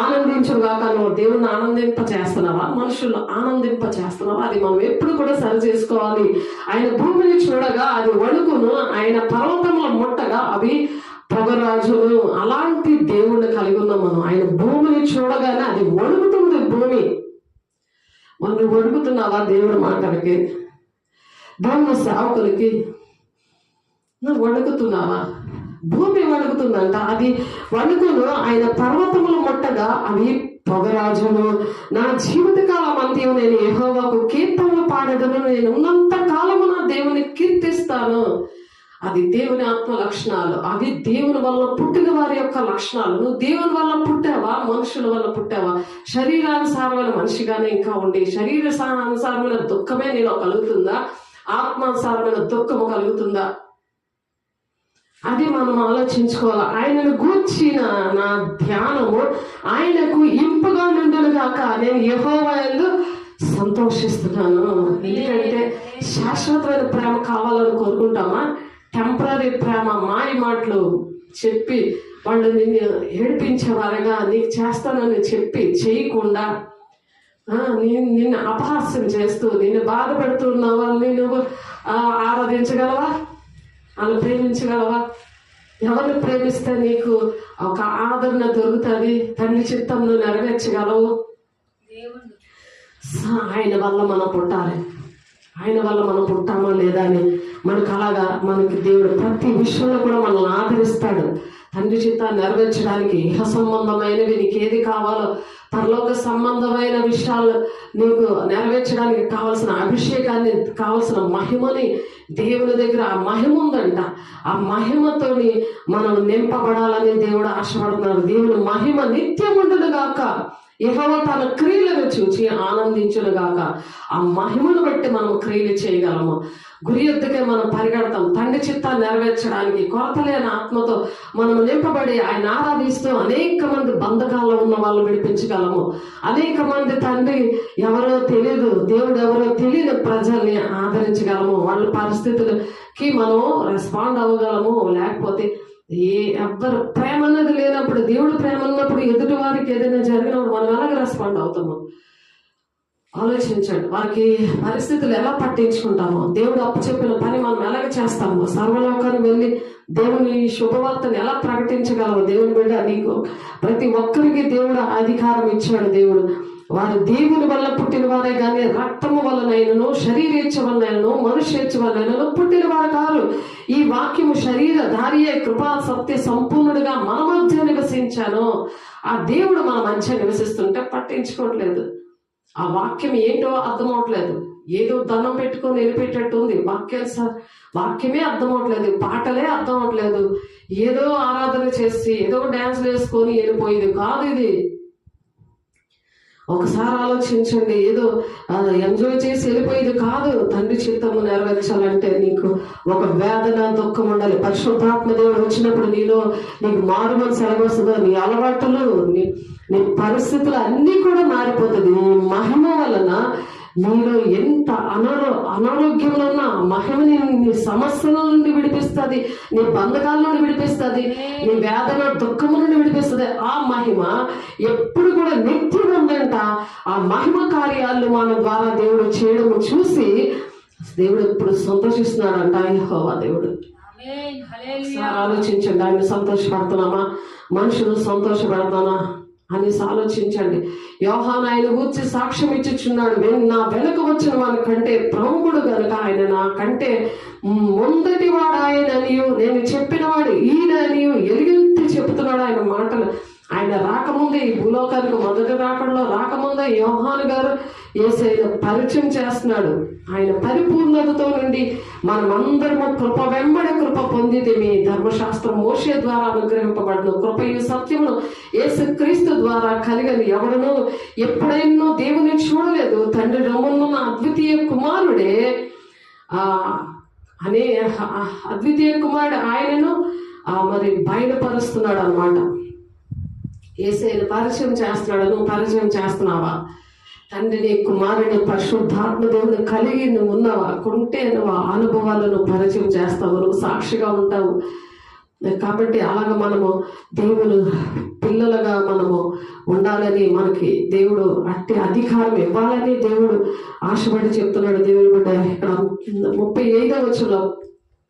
ఆనందించును గాక. నువ్వు దేవుని ఆనందింప చేస్తున్నావా, మనుషులు ఆనందింప చేస్తున్నావా? అది మనం ఎప్పుడు కూడా సరి చేసుకోవాలి. ఆయన భూమిని చూడగా అది వణుకును, ఆయన పర్వతంలో ముట్టగా అవి పొగరాజును. అలాంటి దేవుణ్ణి కలిగి ఉన్నాం మనం. ఆయన భూమిని చూడగానే అది వణుకుతుంది భూమి. మనం వణుకుతున్నావా దేవుడి మాటలకి, దేవుని సేవకులకి? నువ్వు వణుకుతున్నావా? భూమి వణుకుతుందంట. అది వణుకును, ఆయన పర్వతములు ముట్టగా అవి పొగరాజును. నా జీవితకాలం అంతా నేను యెహోవాకు కీర్తనలు పాడేదను. నేను ఉన్నంత కాలము నా దేవుని కీర్తిస్తాను. అది దేవుని ఆత్మ లక్షణాలు, అవి దేవుని వల్ల పుట్టిన వారి యొక్క లక్షణాలు. నువ్వు దేవుని వల్ల పుట్టావా, మనుషుల వల్ల పుట్టావా? శరీరానుసారమైన మనిషిగానే ఇంకా ఉండి శరీరానుసారమైన దుఃఖమే నీలో కలుగుతుందా, ఆత్మానుసారమైన దుఃఖము కలుగుతుందా? అది మనం ఆలోచించుకోవాలి. ఆయనను గూర్చిన నా ధ్యానము ఆయనకు ఇంపుగా నుండును గాక. నేను యెహోవా యందు సంతోషిస్తున్నాను. ఎందుకంటే శాశ్వతమైన ప్రేమ కావాలని కోరుకుంటామా? టెంపరీ ప్రేమ, మాయ మాటలు చెప్పి వాళ్ళు నిన్ను ఏడిపించేవారుగా నీకు చేస్తానని చెప్పి చేయకుండా నిన్ను అపహాస్యం చేస్తూ నిన్ను బాధ పెడుతున్న వాళ్ళని నువ్వు ఆరాధించగలవా? వాళ్ళు ప్రేమించగలవా? ఎవరిని ప్రేమిస్తే నీకు ఒక ఆదరణ దొరుకుతుంది, తండ్రి చిత్తంను నెరవేర్చగలవు? ఆయన వల్ల మనం పుట్టాలి. ఆయన వల్ల మనం పుట్టామా లేదా అని మనకు అలాగా మనకి దేవుడు ప్రతి విషయంలో కూడా మనల్ని ఆదరిస్తాడు. తండ్రి చిత్తాన్ని నెరవేర్చడానికి ఇహ సంబంధమైనవి నీకు ఏది కావాలో, పరలోక సంబంధమైన విషయాలు నీకు నెరవేర్చడానికి కావలసిన అభిషేకాన్ని, కావలసిన మహిమని దేవుని దగ్గర ఆ మహిమ ఉందంట. ఆ మహిమతోని మనం నింపబడాలని దేవుడు ఆశపడుతున్నాడు. దేవుని మహిమ నిత్యముండును గాక. యెహోవా తన క్రియలను చూచి ఆనందించును గాక. ఆ మహిమను బట్టి మనం క్రియలు చేయగలము. గురి ఎద్దుకే మనం పరిగెడతాం. తండ్రి చిత్తాన్ని నెరవేర్చడానికి కొరత లేని ఆత్మతో మనం నింపబడి ఆయన ఆరాధిస్తూ అనేక మంది బంధకాల్లో ఉన్న వాళ్ళు విడిపించగలము. అనేక మంది తండ్రి ఎవరో తెలియదు, దేవుడు ఎవరో తెలియని ప్రజల్ని ఆదరించగలము. వాళ్ళ పరిస్థితులకి మనం రెస్పాండ్ అవ్వగలము. లేకపోతే ఎవ్వరు ప్రేమ అన్నది లేనప్పుడు, దేవుడు ప్రేమ ఉన్నప్పుడు ఎదుటి వారికి ఏదైనా జరిగినప్పుడు మనం ఎలాగ రెస్పాండ్ అవుతాము? ఆలోచించండి. వారికి పరిస్థితులు ఎలా పట్టించుకుంటామో, దేవుడు అప్పచెప్పిన పని మనం ఎలాగ చేస్తాము, సర్వలోకానికి వెళ్ళి దేవుని శుభవార్తను ఎలా ప్రకటించగలము? దేవుని బిడ్డ, నీకు ప్రతి ఒక్కరికి దేవుడు అధికారం ఇచ్చాడు. దేవుడు వారు దేవుని వల్ల పుట్టిన వారే కానీ రక్తము వలనైనను శరీరేచ్ఛ వలనైనను మనుష్యేచ్ఛ వలనైనను పుట్టిన వారు కారు. ఈ వాక్యము శరీరధారియే కృపా సత్య సంపూర్ణుడిగా మన మధ్య నివసించాను. ఆ దేవుడు మన మధ్య నివసిస్తుంటే పట్టించుకోవట్లేదు. ఆ వాక్యం ఏంటో అర్థం అవట్లేదు. ఏదో దండం పెట్టుకొని వెళ్ళిపెట్టేట్టు ఉంది. వాక్యమే అర్థం అవట్లేదు, పాటలే అర్థం అవట్లేదు. ఏదో ఆరాధన చేసి ఏదో డ్యాన్స్ వేసుకొని వెళ్ళిపోయేది కాదు ఇది. ఒకసారి ఆలోచించండి. ఏదో ఎంజాయ్ చేసి వెళ్ళిపోయేది కాదు. తండ్రి చిత్తము నెరవేర్చాలంటే నీకు ఒక వేదన దుఃఖం ఉండాలి. పరిశుద్ధాత్మ దేవుడు వచ్చినప్పుడు నీకు మారు మనసు ఎలాగొస్తుందో, నీ అలవాట్లు నీ పరిస్థితులు అన్నీ కూడా మారిపోతుంది. నీ మహిమ వలన నీలో ఎంత అనారోగ్యంలో ఉన్న మహిమని నీ సమస్యల నుండి విడిపిస్తుంది, నీ బంధకాల నుండి విడిపిస్తుంది, నీ వేదన దుఃఖము నుండి విడిపిస్తుంది. ఆ మహిమ ఎప్పుడు కూడా నిత్యం ఉందంట. ఆ మహిమ కార్యాలు మన ద్వారా దేవుడు చేయడం చూసి దేవుడు ఎప్పుడు సంతోషిస్తున్నాడంట. యెహోవా దేవుడు. ఆలోచించండి, ఆయన సంతోషపడుతున్నామా, మనుషులు సంతోషపడతానా అని ఆలోచించండి. యోహాను ఆయన గూర్చి సాక్ష్యం ఇచ్చుచున్నాడు, నా వెనుక వచ్చిన వాని కంటే ప్రముఖుడు గనుక ఆయన నా కంటే మొదటి వాడు ఆయన అనియు, నేను చెప్పిన వాడు ఈయన అనియు ఎలుగెత్తి చెబుతున్నాడు ఆయన మాటలు. ఆయన రాకముందే, ఈ భూలోకానికి మొదటి రాకడలో రాకముందే యోహాను గారు యేసయ్యను పరిచయం చేస్తున్నాడు. ఆయన పరిపూర్ణతతో నుండి మనమందరము కృప వెంబడి కృప పొందితేమి. ధర్మశాస్త్రం మోషే ద్వారా అనుగ్రహింపబడను, కృపయు సత్యమును యేసుక్రీస్తు ద్వారా కలిగని ఎవడను ఎప్పుడైనా దేవుని చూడలేదు. తండ్రి రొమ్మున్న అద్వితీయ కుమారుడే అనే అద్వితీయ కుమారుడు ఆయనను మరి బయలుపరుస్తున్నాడు అన్నమాట. యేసయ్యను పరిచయం చేస్తున్నాడు. నువ్వు పరిచయం చేస్తున్నావా? తండ్రిని, కుమారుని, పరిశుద్ధాత్మ దేవుని కలిగి నువ్వు ఉన్నావా? కొంటే నువ్వు ఆ అనుభవాలను పరిచయం చేస్తావు, నువ్వు సాక్షిగా ఉంటావు. కాబట్టి అలాగ మనము దేవుడు పిల్లలుగా మనము ఉండాలని, మనకి దేవుడు అట్టి అధికారం ఇవ్వాలని దేవుడు ఆశపడి చెప్తున్నాడు. దేవుడు బిడ్డ ఇక్కడ 35వ వచనంలో,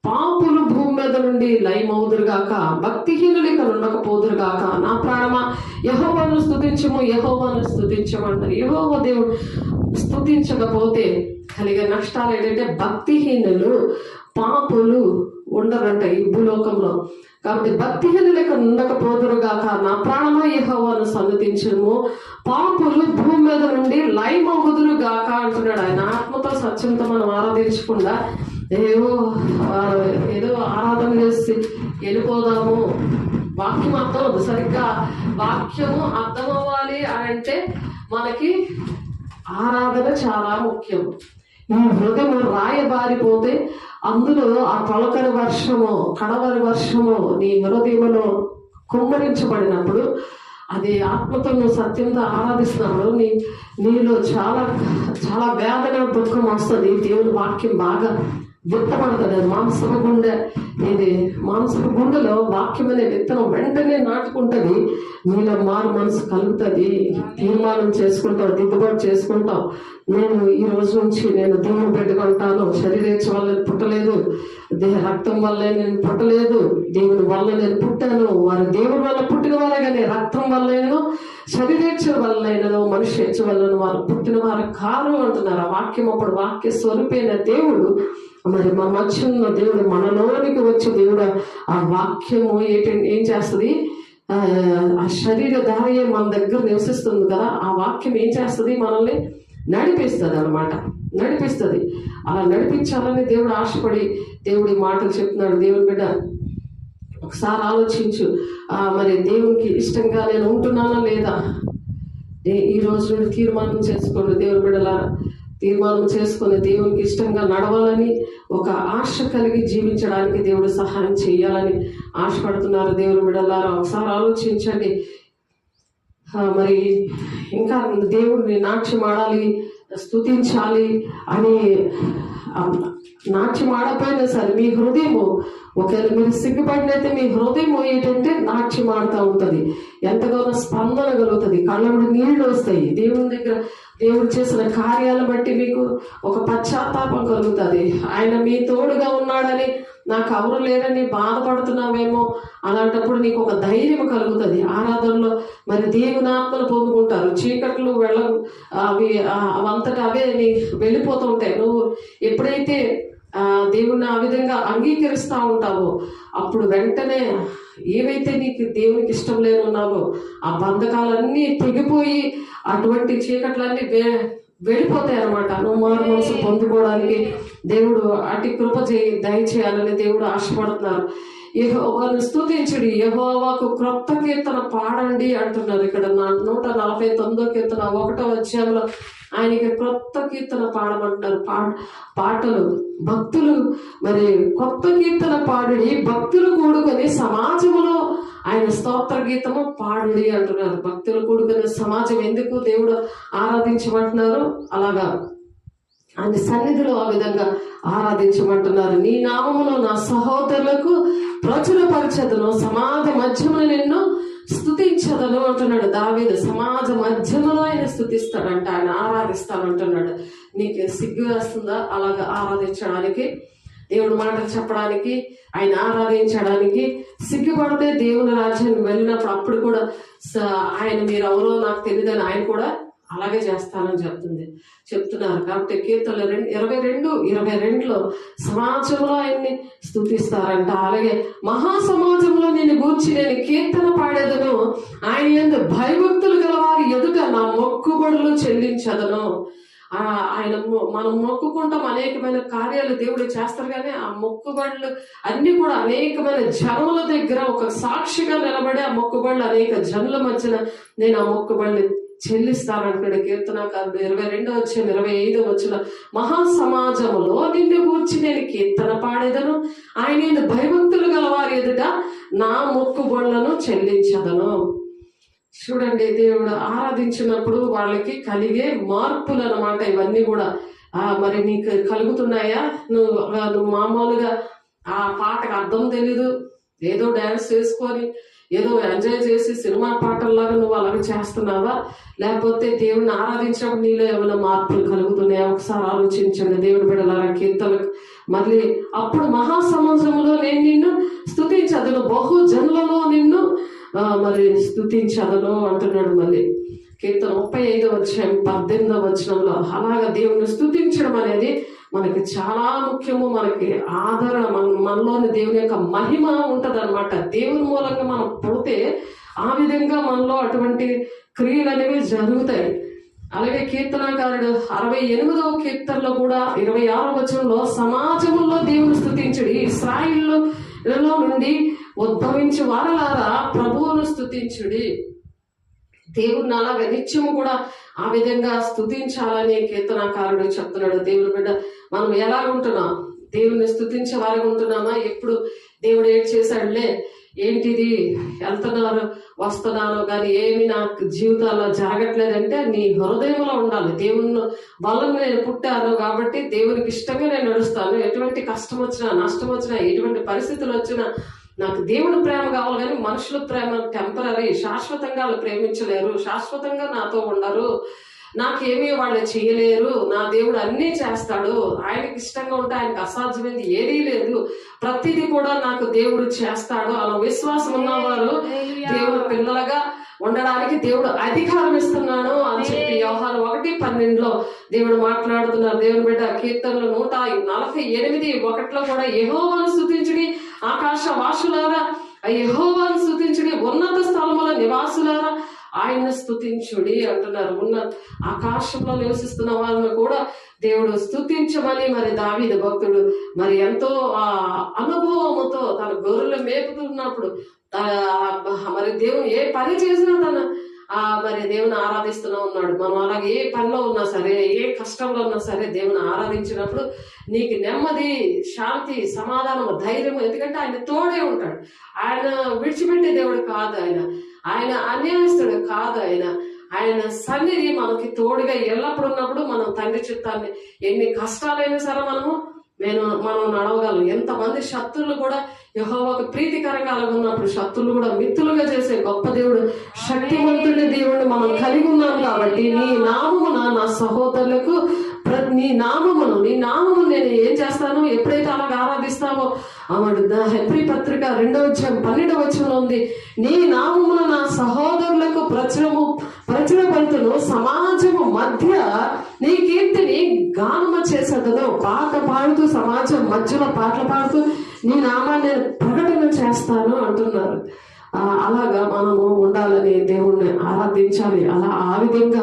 పాపులు భూమి మీద నుండి లయమవుదురుగాక, భక్తిహీనులు ఇక ఉండకపోదురుగాక, నా ప్రాణమా యెహోవాను స్తుతించము, యెహోవాను స్తుతించమంటారు. యెహోవా దేవుడు స్తుతించకపోతే కలిగే నష్టాలు ఏంటంటే భక్తిహీనులు, పాపులు ఉండరంట ఈ భూలోకంలో. కాబట్టి భక్తిహీనులు ఇక ఉండకపోదురుగాక, నా ప్రాణమా యెహోవాను సన్నుతించము, పాపులు భూమి మీద నుండి లయమవుదురుగాక అంటున్నాడు. ఆయన ఆత్మతో సత్యంతో మనం ఆరాధించకుండా ఏదో ఆరాధన చేసి వెళ్ళిపోదాము. వాక్యం అర్థం అవుతుంది. సరిగ్గా వాక్యము అర్థం అవ్వాలి అని అంటే మనకి ఆరాధన చాలా ముఖ్యం. ఈ హృదయం రాయబారిపోతే అందులో ఆ తొలకరి వర్షము, కడవరి వర్షము నీ హృదయంలో కుమ్మరించబడినప్పుడు, అది ఆత్మతో నువ్వు సత్యంతో ఆరాధిస్తున్నప్పుడు నీలో చాలా చాలా వేదన దుఃఖం వస్తుంది. దేవుని వాక్యం బాగా విత్తపడుతుంది. మాంసపు గుండె, ఇది మాంసపు గుండెలో వాక్యం అనే విత్తనం వెంటనే నాటుకుంటుంది. నీలో మారు మనసు కలుగుతుంది, తీర్మానం చేసుకుంటావు, దిద్దుబాటు చేసుకుంటావు. నేను ఈ రోజు నుంచి నేను దేవుని బిడ్డకుంటాను. శరీరేచ్ఛ వల్ల పుట్టలేదు, రక్తం వల్ల నేను పుట్టలేదు, దేవుని వల్ల నేను పుట్టాను. వారు దేవుని వల్ల పుట్టిన వారే కానీ రక్తం వల్లైనను శరీరేచ్ఛ వల్లైనను మనుష్యేచ్ఛ వల్లను వారు పుట్టిన వారు కారు అంటున్నారు. ఆ వాక్యం అప్పుడు వాక్య స్వరూపైన దేవుడు మరి మన మధ్య ఉన్న దేవుడు మనలోనికి వచ్చి దేవుడు ఆ వాక్యము ఏం చేస్తుంది, ఆ శరీరధారియే మన దగ్గర నివసిస్తుంది కదా. ఆ వాక్యం ఏం చేస్తుంది, మనల్ని నడిపిస్తుంది అన్నమాట, నడిపిస్తుంది. అలా నడిపించాలని దేవుడు ఆశపడి దేవుడి మాటలు చెప్తున్నాడు. దేవుని బిడ్డ ఒకసారి ఆలోచించు, మరి దేవునికి ఇష్టంగా నేను ఉంటున్నానా లేదా? ఈ రోజు నుండి తీర్మానం చేసుకోండి. దేవుని బిడ్డలారా, తీర్మానం చేసుకుని దేవునికి ఇష్టంగా నడవాలని, ఒక ఆశ కలిగి జీవించడానికి దేవుడు సహాయం చేయాలని ఆశపడుతున్నారు. దేవుని బిడ్డలారా ఒకసారి ఆలోచించండి. మరి ఇంకా దేవుడిని నాట్యం ఆడాలి, స్తుతించాలి అని నాట్యం ఆడపోయినా సరే మీ హృదయము ఒకవేళ మీరు సిగ్గుపడినైతే మీ హృదయం ఏంటంటే నాట్యం ఆడుతూ ఉంటుంది, ఎంతగానో స్పందన కలుగుతుంది, కళ్ళ నీళ్లు వస్తాయి. దేవుని దగ్గర దేవుడు చేసిన కార్యాలను బట్టి మీకు ఒక పశ్చాత్తాపం కలుగుతుంది. ఆయన మీ తోడుగా ఉన్నాడని, నాకు ఎవరు లేరని బాధపడుతున్నావేమో, అలాంటప్పుడు నీకు ఒక ధైర్యం కలుగుతుంది. ఆరాధనలో మరి దేవుని ఆత్మను పొందుకుంటారు. చీకట్లు అవి అవంతటా అవే వెళ్ళిపోతూ ఉంటాయి. నువ్వు ఎప్పుడైతే దేవుణ్ణి ఆ విధంగా అంగీకరిస్తూ ఉంటావో అప్పుడు వెంటనే ఏవైతే నీకు దేవునికి ఇష్టం లేనున్నావో ఆ బంధకాలన్నీ తెగిపోయి అటువంటి చీకట్లన్నీ వెళ్ళిపోతాయి అన్నమాట. నువ్వు మారు మనసు పొందుకోవడానికి దేవుడు అటు కృప దయచేయాలని దేవుడు ఆశపడుతున్నారు. యెహోవాను స్తుతించుడి, యెహోవాకు క్రొత్త కీర్తన పాడండి అంటున్నారు. ఇక్కడ 149వ కీర్తన 1వ అధ్యాయంలో ఆయనకి క్రొత్త కీర్తన పాడమంటున్నారు. పాటలు భక్తులు మరి కొత్త కీర్తన పాడుడి, భక్తులు కూడుకొని సమాజంలో ఆయన స్తోత్ర గీతము పాడుడి అంటున్నారు. భక్తులు కూడుకునే సమాజం ఎందుకు దేవుడు ఆరాధించమంటున్నారు? అలాగా ఆయన సన్నిధిలో ఆ విధంగా ఆరాధించమంటున్నారు. నీ నామమును నా సహోదరులకు ప్రచురపరచదను, సమాజ మధ్యమున నిన్ను స్తుతించదను అంటున్నాడు దావీదు. సమాజ మధ్యములో ఆయన స్తుతిస్తాడంట, ఆయన ఆరాధిస్తానంటున్నాడు. నీకు సిగ్గు వేస్తుందా అలాగా ఆరాధించడానికి, దేవుడి మాటలు చెప్పడానికి, ఆయన ఆరాధించడానికి? సిగ్గుపడితే దేవుని రాజ్యానికి వెళ్ళినప్పుడు అప్పుడు కూడా ఆయన మీరు ఎవరో నాకు తెలియదని ఆయన కూడా అలాగే చేస్తానని చెప్తున్నారు. కాబట్టి కీర్తనలు 22:22లో సమాజంలో ఆయన్ని స్తుతిస్తారంట. అలాగే మహాసమాజంలో నేను గూర్చి నేను కీర్తన పాడేదను, ఆయన యందు భయభక్తులు గలవారి ఎదుట నా మొక్కుబడులు చెల్లించదను. ఆయన మనం మొక్కుకుంటాం, అనేకమైన కార్యాలు దేవుడు చేస్తారు, కానీ ఆ మొక్కుబడులు అన్ని కూడా అనేకమైన జనుల దగ్గర ఒక సాక్షిగా నిలబడి ఆ మొక్కుబడులు అనేక జనుల మధ్యన నేను ఆ మొక్కుబడులు చెల్లిస్తానంటాడు కీర్తనకారుడు. 22:25 మహాసమాజములో నిన్ను గూర్చి నేను కీర్తన పాడేదను, ఆయన భయభక్తులు గలవారి ఎదుట నా మొక్కుబడులను చెల్లించదను. చూడండి, దేవుడు ఆరాధించినప్పుడు వాళ్ళకి కలిగే మార్పులు అన్నమాట ఇవన్నీ కూడా. మరి నీకు కలుగుతున్నాయా? నువ్వు మామూలుగా ఆ పాటకు అర్థం తెలీదు, ఏదో డాన్స్ చేసుకొని ఏదో ఎంజాయ్ చేసి సినిమా పాటల్లాగా నువ్వు అలాగే చేస్తున్నావా? లేకపోతే దేవుడిని ఆరాధించినప్పుడు నీలో ఏమైనా మార్పులు కలుగుతున్నాయా? ఒకసారి ఆలోచించండి. దేవుడి బిడ్డలారా, కీర్తనలు మళ్ళీ అప్పుడు మహాసముద్రంలో నేను నిన్ను స్తుతించదను, బహు జనులలో నిన్ను మరి స్తుతించదను అంటున్నాడు. మళ్ళీ కీర్తన 35:18 అలాగా దేవుని స్తుతించడం అనేది మనకి చాలా ముఖ్యము. మనకి ఆదరణ, మనలోని దేవుని యొక్క మహిమ ఉంటది అనమాట. దేవుని మూలంగా మనం పుడితే ఆ విధంగా మనలో అటువంటి క్రియలు అనేవి జరుగుతాయి. అలాగే కీర్తనకారుడు 68వ కీర్తనలో కూడా 26వ సమాజంలో దేవుని స్తుతించుడి, ఇశ్రాయేలులో నుండి ఉద్భవించి వారలారా ప్రభువును స్తుతించుడి. దేవుడిని అలాగే నిత్యము కూడా ఆ విధంగా స్తుతించాలని కీర్తనకారుడు చెప్తున్నాడు. దేవుని బిడ్డ మనం ఎలా ఉంటున్నాం? దేవుని స్తుతించే వారిగా ఉంటున్నామా? ఎప్పుడు దేవుడు ఏడు చేశాడులే, ఏంటిది వెళ్తున్నారు వస్తున్నాను కానీ ఏమి నా జీవితాల్లో జరగట్లేదంటే నీ హృదయంలో ఉండాలి. దేవుని వల్ల నేను పుట్టాను కాబట్టి దేవునికి ఇష్టంగా నేను నడుస్తాను. ఎటువంటి కష్టం వచ్చినా, నష్టం వచ్చినా, ఎటువంటి పరిస్థితులు వచ్చినా నాకు దేవుడి ప్రేమ కావాలి, కానీ మనుషుల ప్రేమ టెంపరీ, శాశ్వతంగా వాళ్ళు ప్రేమించలేరు, శాశ్వతంగా నాతో ఉండరు, నాకేమీ వాళ్ళు చేయలేరు. నా దేవుడు అన్నీ చేస్తాడు, ఆయనకి ఇష్టంగా ఉంటే ఆయనకు అసాధ్యమైంది ఏదీ లేదు, ప్రతిదీ కూడా నాకు దేవుడు చేస్తాడు. అలా విశ్వాసం ఉన్నవారు దేవుడు పిల్లలుగా ఉండడానికి దేవుడు అధికారం ఇస్తున్నాడు అని చెప్పి యోహాను 1:12 దేవుడు మాట్లాడుతున్నారు. దేవుని బిడ్డ కీర్తనలు 148:1 కూడా యెహోవాను స్తుతించుడి ఆకాశ వాసులారా, యెహోవాను స్తుతించుడి ఉన్నత స్థలముల నివాసులారా, ఆయన్ని స్తుతించుడి అంటున్నారు. ఆకాశంలో నివసిస్తున్న వాళ్ళని కూడా దేవుడు స్తుతించమని మరి దావీదు భక్తుడు మరి ఎంతో అనుభవముతో తన గొర్రెలు మేపుతున్నప్పుడు మరి దేవుడు ఏ పని చేసినా తన మరి దేవుని ఆరాధిస్తూనే ఉన్నాడు. మనం అలాగే ఏ పనిలో ఉన్నా సరే, ఏ కష్టంలో ఉన్నా సరే దేవుని ఆరాధించినప్పుడు నీకు నెమ్మది, శాంతి, సమాధానం, ధైర్యం, ఎందుకంటే ఆయన తోడే ఉంటాడు. ఆయన విడిచిపెట్టే దేవుడు కాదు, ఆయన అన్యాయస్తుడు కాదు. ఆయన సన్నిధి మనకి తోడుగా ఎల్లప్పుడు ఉన్నప్పుడు మనం తండ్రి చిత్తాన్ని ఎన్ని కష్టాలైనా సరే మనము మనం నడవగలం. ఎంతమంది శత్రువులు కూడా యెహోవాకు ప్రీతికరంగా ఉన్నప్పుడు శత్రువులు కూడా మిత్రులుగా చేసే గొప్ప దేవుడు, శక్తివంతుడి దేవుడిని మనం కలిగి ఉన్నాం. కాబట్టి నీ నామమున నా సహోదరులకు నీ నామమును నేను ఏం చేస్తాను, ఎప్పుడైతే అలాగ ఆరాధిస్తావో ఆవిడ హెబ్రీ పత్రిక 2:12 ఉంది. నీ నామమును నా సహోదరులకు ప్రచురపడుతును, సమాజము మధ్య నీ కీర్తిని గానము చేసేదను. పాట పాడుతూ సమాజం మధ్యలో పాటలు పాడుతూ నీ నామాన్ని నేను ప్రకటన చేస్తాను అంటున్నారు. అలాగా మనము ఉండాలని దేవుణ్ణి ఆరాధించాలి. ఆ విధంగా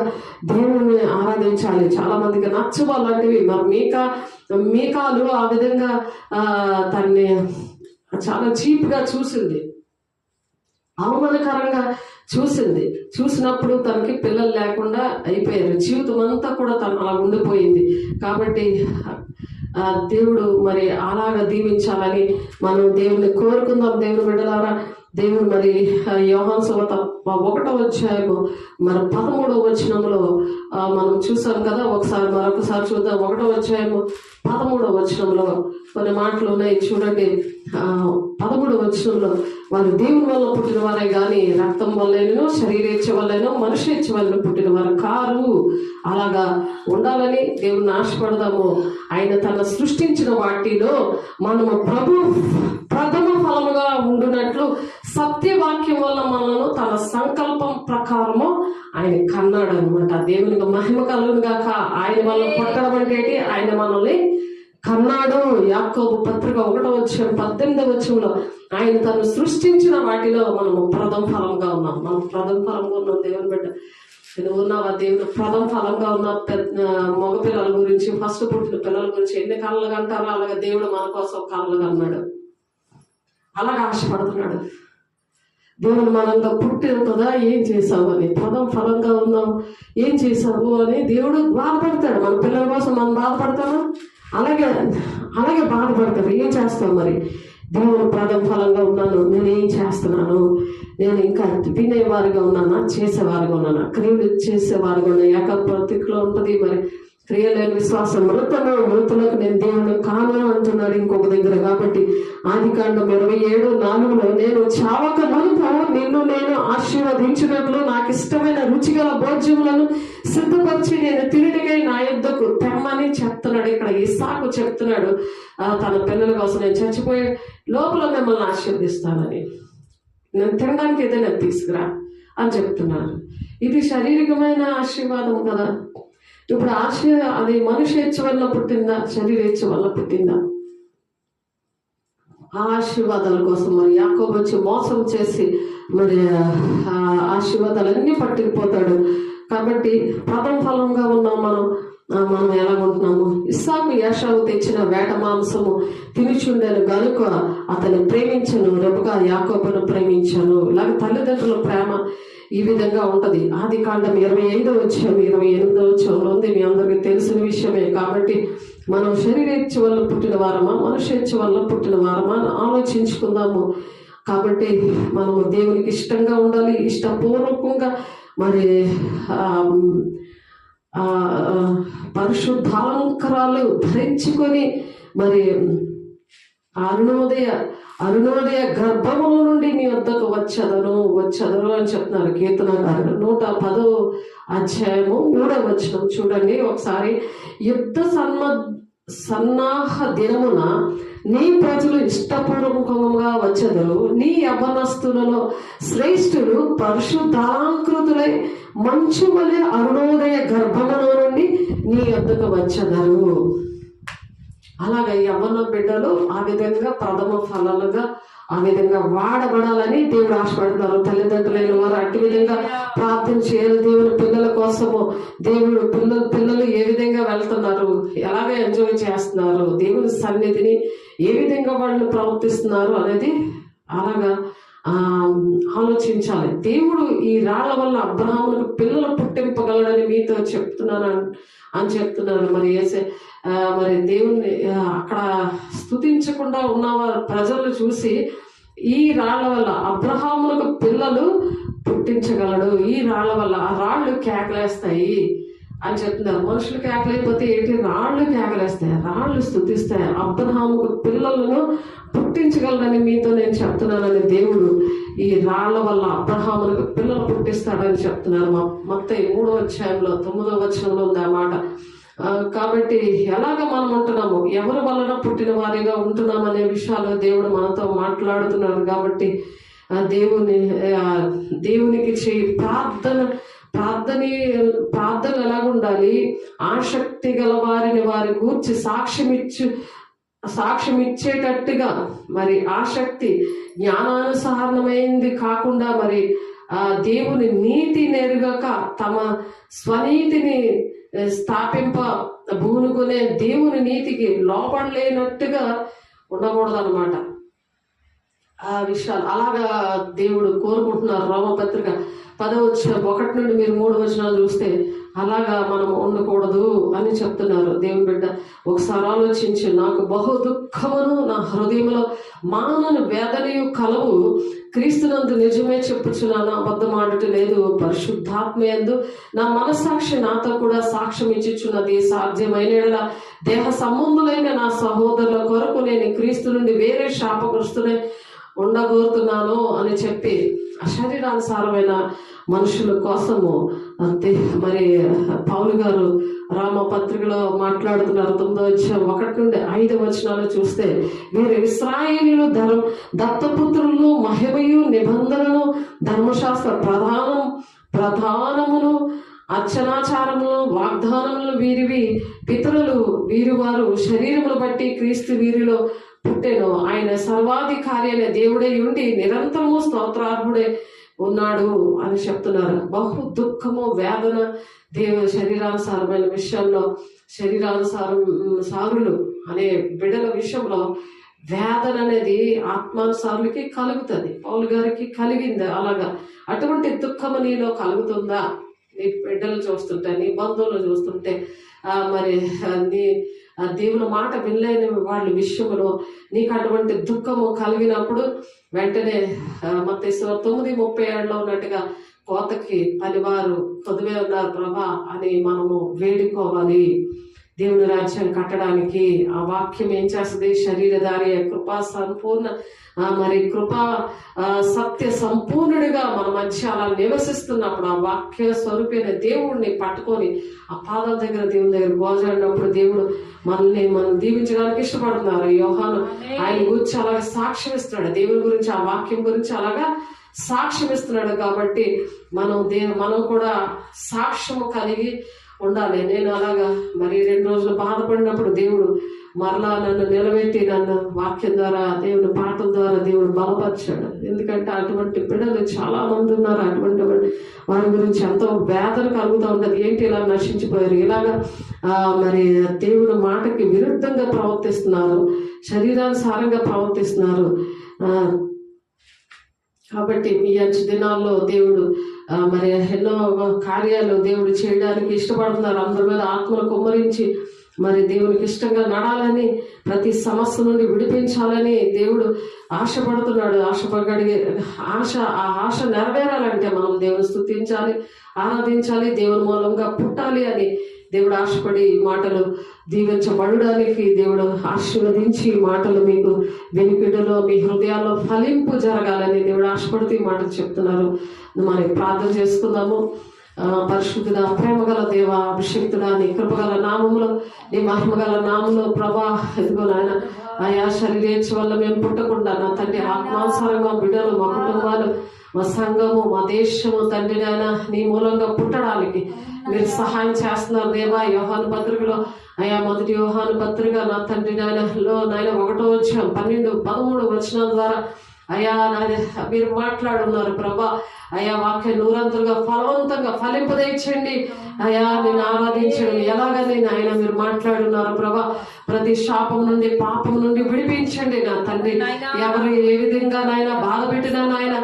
దేవుణ్ణి ఆరాధించాలి. చాలా మందికి నచ్చవాలంటివి. మరి మీకాలు ఆ విధంగా తన్ని చాలా చీప్ గా చూసింది, అవమానకరంగా చూసినప్పుడు తనకి పిల్లలు లేకుండా అయిపోయారు. జీవితం అంతా కూడా తను అలా ఉండిపోయింది. కాబట్టి దేవుడు మరి అలాగా దీవించాలని మనం దేవుని కోరుకుందాం. దేవుని బిడ్డలారా, దేవుడు మరి యోహాను సువార్త 1:13 మరి 13 మనం చూసాం కదా. మరొకసారి చూద్దాం. 1:13 కొన్ని మాటలు ఉన్నాయి చూడండి. 13 వారు దేవుని వల్ల పుట్టిన వారే గాని రక్తం వల్లైనను శరీరేచ్ఛ వల్లైనో మనుష్యేచ్ఛ వల్ల పుట్టిన వారు కారు. అలాగా ఉండాలని దేవుని ఆశపడదాము. ఆయన తన సృష్టించిన వాటిలో మనము ప్రథమ ఫలముగా ఉండునట్లు సత్యవాక్యం వల్ల మనలను తన సంకల్పం ప్రకారము ఆయన కన్నాడు అనమాట. దేవునికి మహిమ కలుగును గాక. ఆయన వల్ల పుట్టడం అంటే ఆయన మనల్ని కన్నాడు. యాకోబు పత్రిక 1:18 ఆయన తను సృష్టించిన వాటిలో మనము ప్రథమ ఫలంగా ఉన్నాం. మనం ప్రథమ ఫలంగా ఉన్నాం. దేవుని బిడ్డ నువ్వు ఉన్నావా? దేవుడు ప్రథమ ఫలంగా ఉన్న మగ పిల్లల గురించి, ఫస్ట్ పుట్టిన పిల్లల గురించి ఎన్ని కళ్ళగా అంటారో అలాగే దేవుడు మన కోసం కళ్ళగా అన్నాడు. అలాగే ఆశపడుతున్నాడు. దేవుడు మనంగా పుట్టిన కదా, ఏం చేసావు అని, ప్రథమ ఫలంగా ఉన్నావు, ఏం చేసావు అని దేవుడు బాధపడతాడు. మన పిల్లల కోసం మనం బాధపడతామా? అలాగే బాధపడతాడు. ఏం చేస్తాం మరి? దేవుడు ప్రథమ ఫలంగా ఉన్నాను, నేను ఏం చేస్తున్నాను? నేను ఇంకా వినేవారిగా ఉన్నానా, చేసేవారిగా ఉన్నానా? క్రియలు చేసేవారిగా ఉన్నా. యాకోబు పత్రికలో ఉంటుంది మరి క్రియలేని విశ్వాసం మృతులకు నేను దేవుని కాను అంటున్నాడు ఇంకొక దగ్గర. కాబట్టి ఆదికాండం 27:4 నేను చావక మునుపు నిన్ను నేను ఆశీర్వదించినట్లు నాకు ఇష్టమైన రుచిగల భోజ్యములను సిద్ధపరిచి నేను తిరిగిగా నా యొద్దకు తెమ్మని చెప్తున్నాడు. ఇక్కడ ఇస్సాకు చెప్తున్నాడు తన పిల్లల కోసం, నేను చచ్చిపోయే లోపల మిమ్మల్ని ఆశీర్వదిస్తానని, నేను తినడానికి ఏదైనా తీసుకురా అని చెప్తున్నారు. ఇది శారీరకమైన ఆశీర్వాదం కదా. ఇప్పుడు అది మనుష్యేచ్ఛ వల్ల పుట్టిందా, శరీరేచ్ఛ వల్ల పుట్టిందా? ఆ ఆశీర్వాదాల కోసం మరి యాకోబు వచ్చి మోసం చేసి మరి ఆశీర్వాదాలన్నీ పట్టుకుపోతాడు. కాబట్టి ప్రథమ ఫలంగా ఉన్నాం మనం ఎలాగుంటున్నాము? ఇస్సాకు యాషావు తెచ్చిన వేట మాంసము తినిచుండెను గనుక అతను ప్రేమించను, రెబెకా యాకోబును ప్రేమించను. ఇలాగ తల్లిదండ్రుల ప్రేమ ఈ విధంగా ఉంటది. ఆదికాండం 25:28 ఉంది. మీ అందరికీ తెలిసిన విషయమే. కాబట్టి మనం శరీరేచ్ఛ వల్ల పుట్టిన వారమా, మనుష్యేచ్ఛ వల్ల పుట్టిన వారమా అని ఆలోచించుకుందాము. కాబట్టి మనము దేవునికి ఇష్టంగా ఉండాలి, ఇష్టపూర్వకంగా మరి పరిశుద్ధాలంకరాలు ధరించుకొని మరి అరుణోదయ గర్భముల నుండి మీ వద్దకు వచ్చదను అని చెప్తున్నారు కీర్తనకారుడు. 110:3 చూడండి ఒకసారి. యుద్ధ సన్నాహ దినమున నీ ప్రజలు ఇష్టపూర్వకంగా వచ్చెదరు, నీ యవ్వనస్తులలో శ్రేష్ఠులు పరిశుద్ధాలంకృతులై మంచు వలె అరుణోదయ గర్భములో నుండి నీ వద్దకు వచ్చెదరు. అలాగే యవ్వన బిడ్డలు ఆ విధంగా ప్రథమ ఫలాలుగా ఆ విధంగా వాడబడాలని దేవుడు ఆశపడుతున్నారు. తల్లిదండ్రులైన వారు అట్టి విధంగా ప్రార్థన చేయాలి దేవుని పిల్లల కోసము. దేవుడు పిల్లలు ఏ విధంగా వెళ్తున్నారు, ఎలాగ ఎంజాయ్ చేస్తున్నారు, దేవుని సన్నిధిని ఏ విధంగా వాళ్ళు ప్రవర్తిస్తున్నారు అనేది అలాగా ఆలోచించాలి. దేవుడు ఈ రాళ్ల వల్ల అబ్రహాములకు పిల్లలు పుట్టింపగలడని మీతో చెప్తున్నాను అని చెప్తున్నారు. మరి దేవుణ్ణి అక్కడ స్తుతించకుండా ఉన్న ప్రజలు చూసి ఈ రాళ్ల వల్ల అబ్రహాములకు పిల్లలు పుట్టించగలడు, ఈ రాళ్ల వల్ల ఆ రాళ్ళు కేకలేస్తాయి అని చెప్తున్నారు. మనుషులు కేకలైపోతే ఏంటి, రాళ్ళు కేకలేస్తాయి, రాళ్ళు స్తుతిస్తాయి. అబ్రహాముకు పిల్లలను పుట్టించగలరని మీతో నేను చెప్తున్నానని దేవుడు ఈ రాళ్ల వల్ల అబ్రహాములకు పిల్లలు పుట్టిస్తాడని చెప్తున్నారు. మత్తయి 3వ అధ్యాయంలో 9వ వచనంలో ఉంది ఆ మాట. కాబట్టి ఎలాగ మనం ఉంటున్నాము, ఎవరి వలన పుట్టిన వారిగా ఉంటున్నాం అనే విషయాలు దేవుడు మనతో మాట్లాడుతున్నాడు. కాబట్టి దేవునికి చేయి ప్రార్థన ఎలాగుండాలి, ఆసక్తి గల వారిని వారి గూర్చి సాక్ష్యం ఇచ్చేటట్టుగా, మరి ఆసక్తి జ్ఞానానుసారమైంది కాకుండా, మరి దేవుని నీతి నెరుగక తమ స్వనీతిని స్థాపింప భూనుకునే దేవుని నీతికి లోపడలేనట్టుగా ఉండకూడదు అనమాట. ఆ విషయాలు అలాగా దేవుడు కోరుకుంటున్నారు. రోమపత్రిక 10:1 నుండి మీరు 3 వచనాలు చూస్తే అలాగా మనం ఉండకూడదు అని చెప్తున్నారు. దేవుని బిడ్డ ఒకసారి ఆలోచించి, నాకు బహు దుఃఖమును నా హృదయంలో మానని వేదనయు కలవు, క్రీస్తునందు నిజమే చెప్పుచున్నాను, అబద్ధమాడుట లేదు. పరిశుద్ధాత్మయందు నా మనస్సాక్షి నాతో కూడా సాక్ష్యం ఇచ్చుచున్నది. సాధ్యమైన దేహ సంబంధులైన నా సహోదరుల కొరకు నేను క్రీస్తు నుండి వేరే శాపగ్రస్తునే ఉండగోరుతున్నాను అని చెప్పి శరీరానుసారమైన మనుషుల కోసము మరి పౌలు గారు రామపత్రికలో మాట్లాడుతున్నారు. 9వ అధ్యాయం 1 నుండి 5 వచనాలు చూస్తే, వీరు ఇశ్రాయేలీయులు దత్తపుత్రులను మహిమయు నిబంధనను ధర్మశాస్త్ర ప్రధానమును అర్చనాచారములు వాగ్దానములు వీరివి పితరులు, వారు శరీరమును బట్టి క్రీస్తు వీరిలో పుట్టెను. ఆయన సర్వాధికారి అనే దేవుడే ఉండి నిరంతరము స్తోత్రార్హుడే ఉన్నాడు అని చెప్తున్నారు. బహు దుఃఖము వేదన శరీరానుసారమైన విషయంలో, సారులు అనే బిడ్డల విషయంలో వేదన అనేది ఆత్మానుసారులకి కలుగుతుంది. పౌలు గారికి కలిగింది. అలాగా అటువంటి దుఃఖము నీలో కలుగుతుందా? నీ బిడ్డలు చూస్తుంటే, నీ బంధువులు చూస్తుంటే, మరి నీ దేవుని మాట వినలేని వాళ్ళ విషయంలో నీకు అటువంటి దుఃఖము కలిగినప్పుడు వెంటనే మత్తయి 9:37 ఉన్నట్టుగా కోతకి పనివారు కొద్దివే ఉన్నారు ప్రభా అని మనము వేడుకోవాలి. దేవుని రాజ్యం కట్టడానికి ఆ వాక్యం ఏం చేస్తుంది? శరీరధారి కృపా సంపూర్ణ మరి కృపా సత్య సంపూర్ణుడిగా మన మధ్య అలా నివసిస్తున్నప్పుడు ఆ వాక్య స్వరూపైన దేవుడిని పట్టుకొని ఆ పాదాల దగ్గర దేవుని దగ్గర గోజాడినప్పుడు దేవుడు మనం దీవించడానికి ఇష్టపడుతున్నారు. యోహాను ఆయన గురించి అలాగా సాక్ష్యం ఇస్తున్నాడు. దేవుని గురించి ఆ వాక్యం గురించి అలాగా సాక్ష్యం ఇస్తున్నాడు. కాబట్టి మనం కూడా సాక్ష్యము కలిగి ఉండాలి. నేను అలాగా మరి 2 రోజులు బాధపడినప్పుడు దేవుడు మరలా నన్ను నిలబెట్టి నన్ను వాక్యం ద్వారా, దేవుని పాటల ద్వారా దేవుడు బలపరిచాడు. ఎందుకంటే అటువంటి బిడ్డలు చాలా మంది ఉన్నారు. అటువంటి వారి గురించి ఎంతో వేదన కలుగుతూ ఉంటుంది. ఏంటి ఇలా నశించిపోయారు, ఇలాగా మరి దేవుని మాటకి విరుద్ధంగా ప్రవర్తిస్తున్నారు, శరీరానుసారంగా ప్రవర్తిస్తున్నారు. కాబట్టి ఈ అంచు దినాల్లో దేవుడు మరి ఎన్నో కార్యాలు దేవుడు చేయడానికి ఇష్టపడుతున్నారు. అందరి మీద ఆత్మను కుమ్మరించి మరి దేవునికి ఇష్టంగా నడాలని, ప్రతి సమస్య నుండి విడిపించాలని దేవుడు ఆశపడుతున్నాడు. ఆ ఆశ నెరవేరాలంటే మనం దేవుని స్తుతించాలి, ఆరాధించాలి, దేవుని మూలంగా పుట్టాలి అని దేవుడు ఆశపడి ఈ మాటలు దీవించబడడానికి దేవుడు ఆశీర్వదించి ఈ మాటలు మీకు వెనుకలో మీ హృదయాల్లో ఫలింపు జరగాలని దేవుడు ఆశపడుతూ ఈ మాటలు చెప్తున్నారు. మరి ప్రార్థన చేసుకుందాము. పరిశుద్ధుడా, ప్రేమగల దేవ, అభిషేక్తుడా, నీ కృపగల నామములో, నీ మహిమగల నామంలో ప్రభా, ఎదుగో నాయన ఆయా శరీరేచ్ఛ వల్ల మేము పుట్టకుండా నా తండ్రి ఆత్మానుసారంగా బిడ్డలు, మా కుటుంబాలు, మా సంఘము, మా దేశము తండ్రి నాయన నీ మూలంగా పుట్టడానికి మీరు సహాయం చేస్తున్నారు దేవా. యోహాను పత్రికలో అయా మొదటి యోహాను పత్రిక నా తండ్రి నాయనలో 1వ అధ్యాయం 12-13 వచనాల ద్వారా అయా మీరు మాట్లాడున్నారు ప్రభా. అయా వాక్య నూరంతులుగా ఫలవంతంగా ఫలింపదయచండి. అయా నేను ఆరాధించడం ఎలాగని ఆయన మీరు మాట్లాడున్నారు ప్రభా. ప్రతి శాపం నుండి, పాపం నుండి విడిపించండి నా తండ్రి. ఎవరు ఏ విధంగా నాయన బాధ పెట్టినా నాయన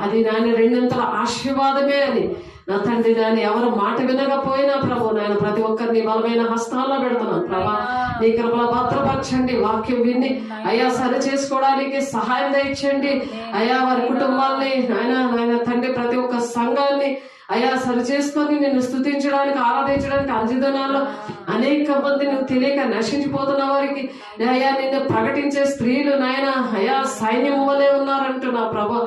అది నాయన 2 ఆశీర్వాదమే అని నా తండ్రి. నాయన ఎవరు మాట వినకపోయినా ప్రభు నాయన ప్రతి ఒక్కరిని బలమైన హస్తాల్లో పెడుతున్నాను ప్రభా. నీ కృపలో భద్రపరచండి. వాక్యం విని అయా సరి చేసుకోవడానికి సహాయం దయచండి. అయా వారి కుటుంబాల్ని నాయన తండ్రి ప్రతి ఒక్క సంఘాన్ని అయ్యా సరి చేసుకొని నిన్ను స్తుతించడానికి ఆరాధించడానికి అంజదనాల్లో అనేక మంది నువ్వు తెలియక నశించిపోతున్న వారికి అయ్యా నిన్ను ప్రకటించే స్త్రీలు నాయన అయ్యా సైన్యం వలె ఉన్నారంటున్నా ప్రభా.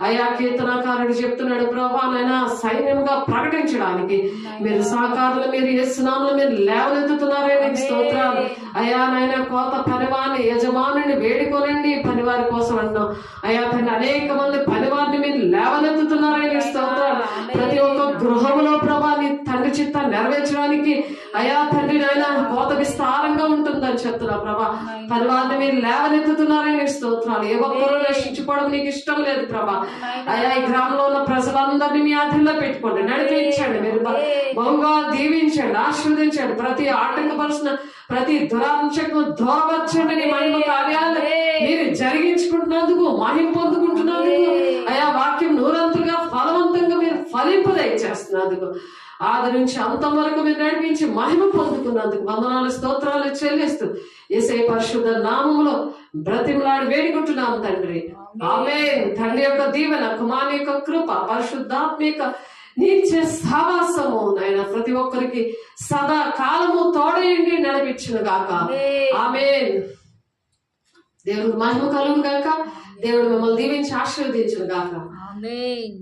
అయ్యా కీర్తనకారుడు చెప్తున్నాడు ప్రభా నాయన సైన్యంగా ప్రకటించడానికి మీరు సహకారులు మీరు యేసునామములో మీరు లేవనెత్తుతున్నారే నీకు స్తోత్రాలు. అయ్యా నాయన కోత పనివారిని యజమానుని వేడుకోనండి పనివారి కోసం అన్నాం. అయ్యా తండ్రి అనేక మంది పనివారిని మీరు లేవనెత్తుతున్నారే నీకు స్తోత్రాలు. ప్రతి ఒక్క గృహములో ప్రభా నీ తండ్రి చిత్తాన్ని నెరవేర్చడానికి అయ్యా తండ్రి నాయన కోత విస్తారంగా ఉంటుందని చెప్తున్నా ప్రభా. పనివారిని మీరు లేవనెత్తుతున్నారే నీకు స్తోత్రాలు. ఏ ఒక్కరూ నశించుకోవడం నీకు ఇష్టం లేదు ప్రభా. అయ్యా ఈ గ్రామంలో ఉన్న ప్రజలందరినీ మీ ఆధీనంలో పెట్టుకోండి, నడిపించండి, మీరు బహుగా దీవించండి, ఆశీర్వదించండి. ప్రతి ఆటంకపరుచిన ప్రతి దురాంశకు దూరపరచండి. నీ మహిమ కార్యాలు మీరు జరిగించుకుంటున్నందుకు మహిమ పొందుకుంటున్నందుకు అయా వాక్యం నూరంతుగా ఫలవంతంగా మీరు ఫలింపు దయచేస్తున్నందుకు ఆది నుంచి అంతం వరకు మీరు నడిపించి మహిమ పొందుకున్నందుకు వందనాలు స్తోత్రాలు చెల్లిస్తూ యేసయ్య పరిశుద్ధ నామములో బ్రతిమలాడి వేడుకుంటున్నాము తండ్రి. ఆమేన్. తండ్రి యొక్క దీవెన, కుమారుని యొక్క కృప, పరిశుద్ధాత్మిక నిత్య సహవాసము నాయన ప్రతి ఒక్కరికి సదా కాలము తోడేయండి నడిపించును గాక. ఆమేన్. దేవుడు మహిమ కలుగును గాక. దేవుడు మిమ్మల్ని దీవించి ఆశీర్వదించును గాక.
ఆమేన్.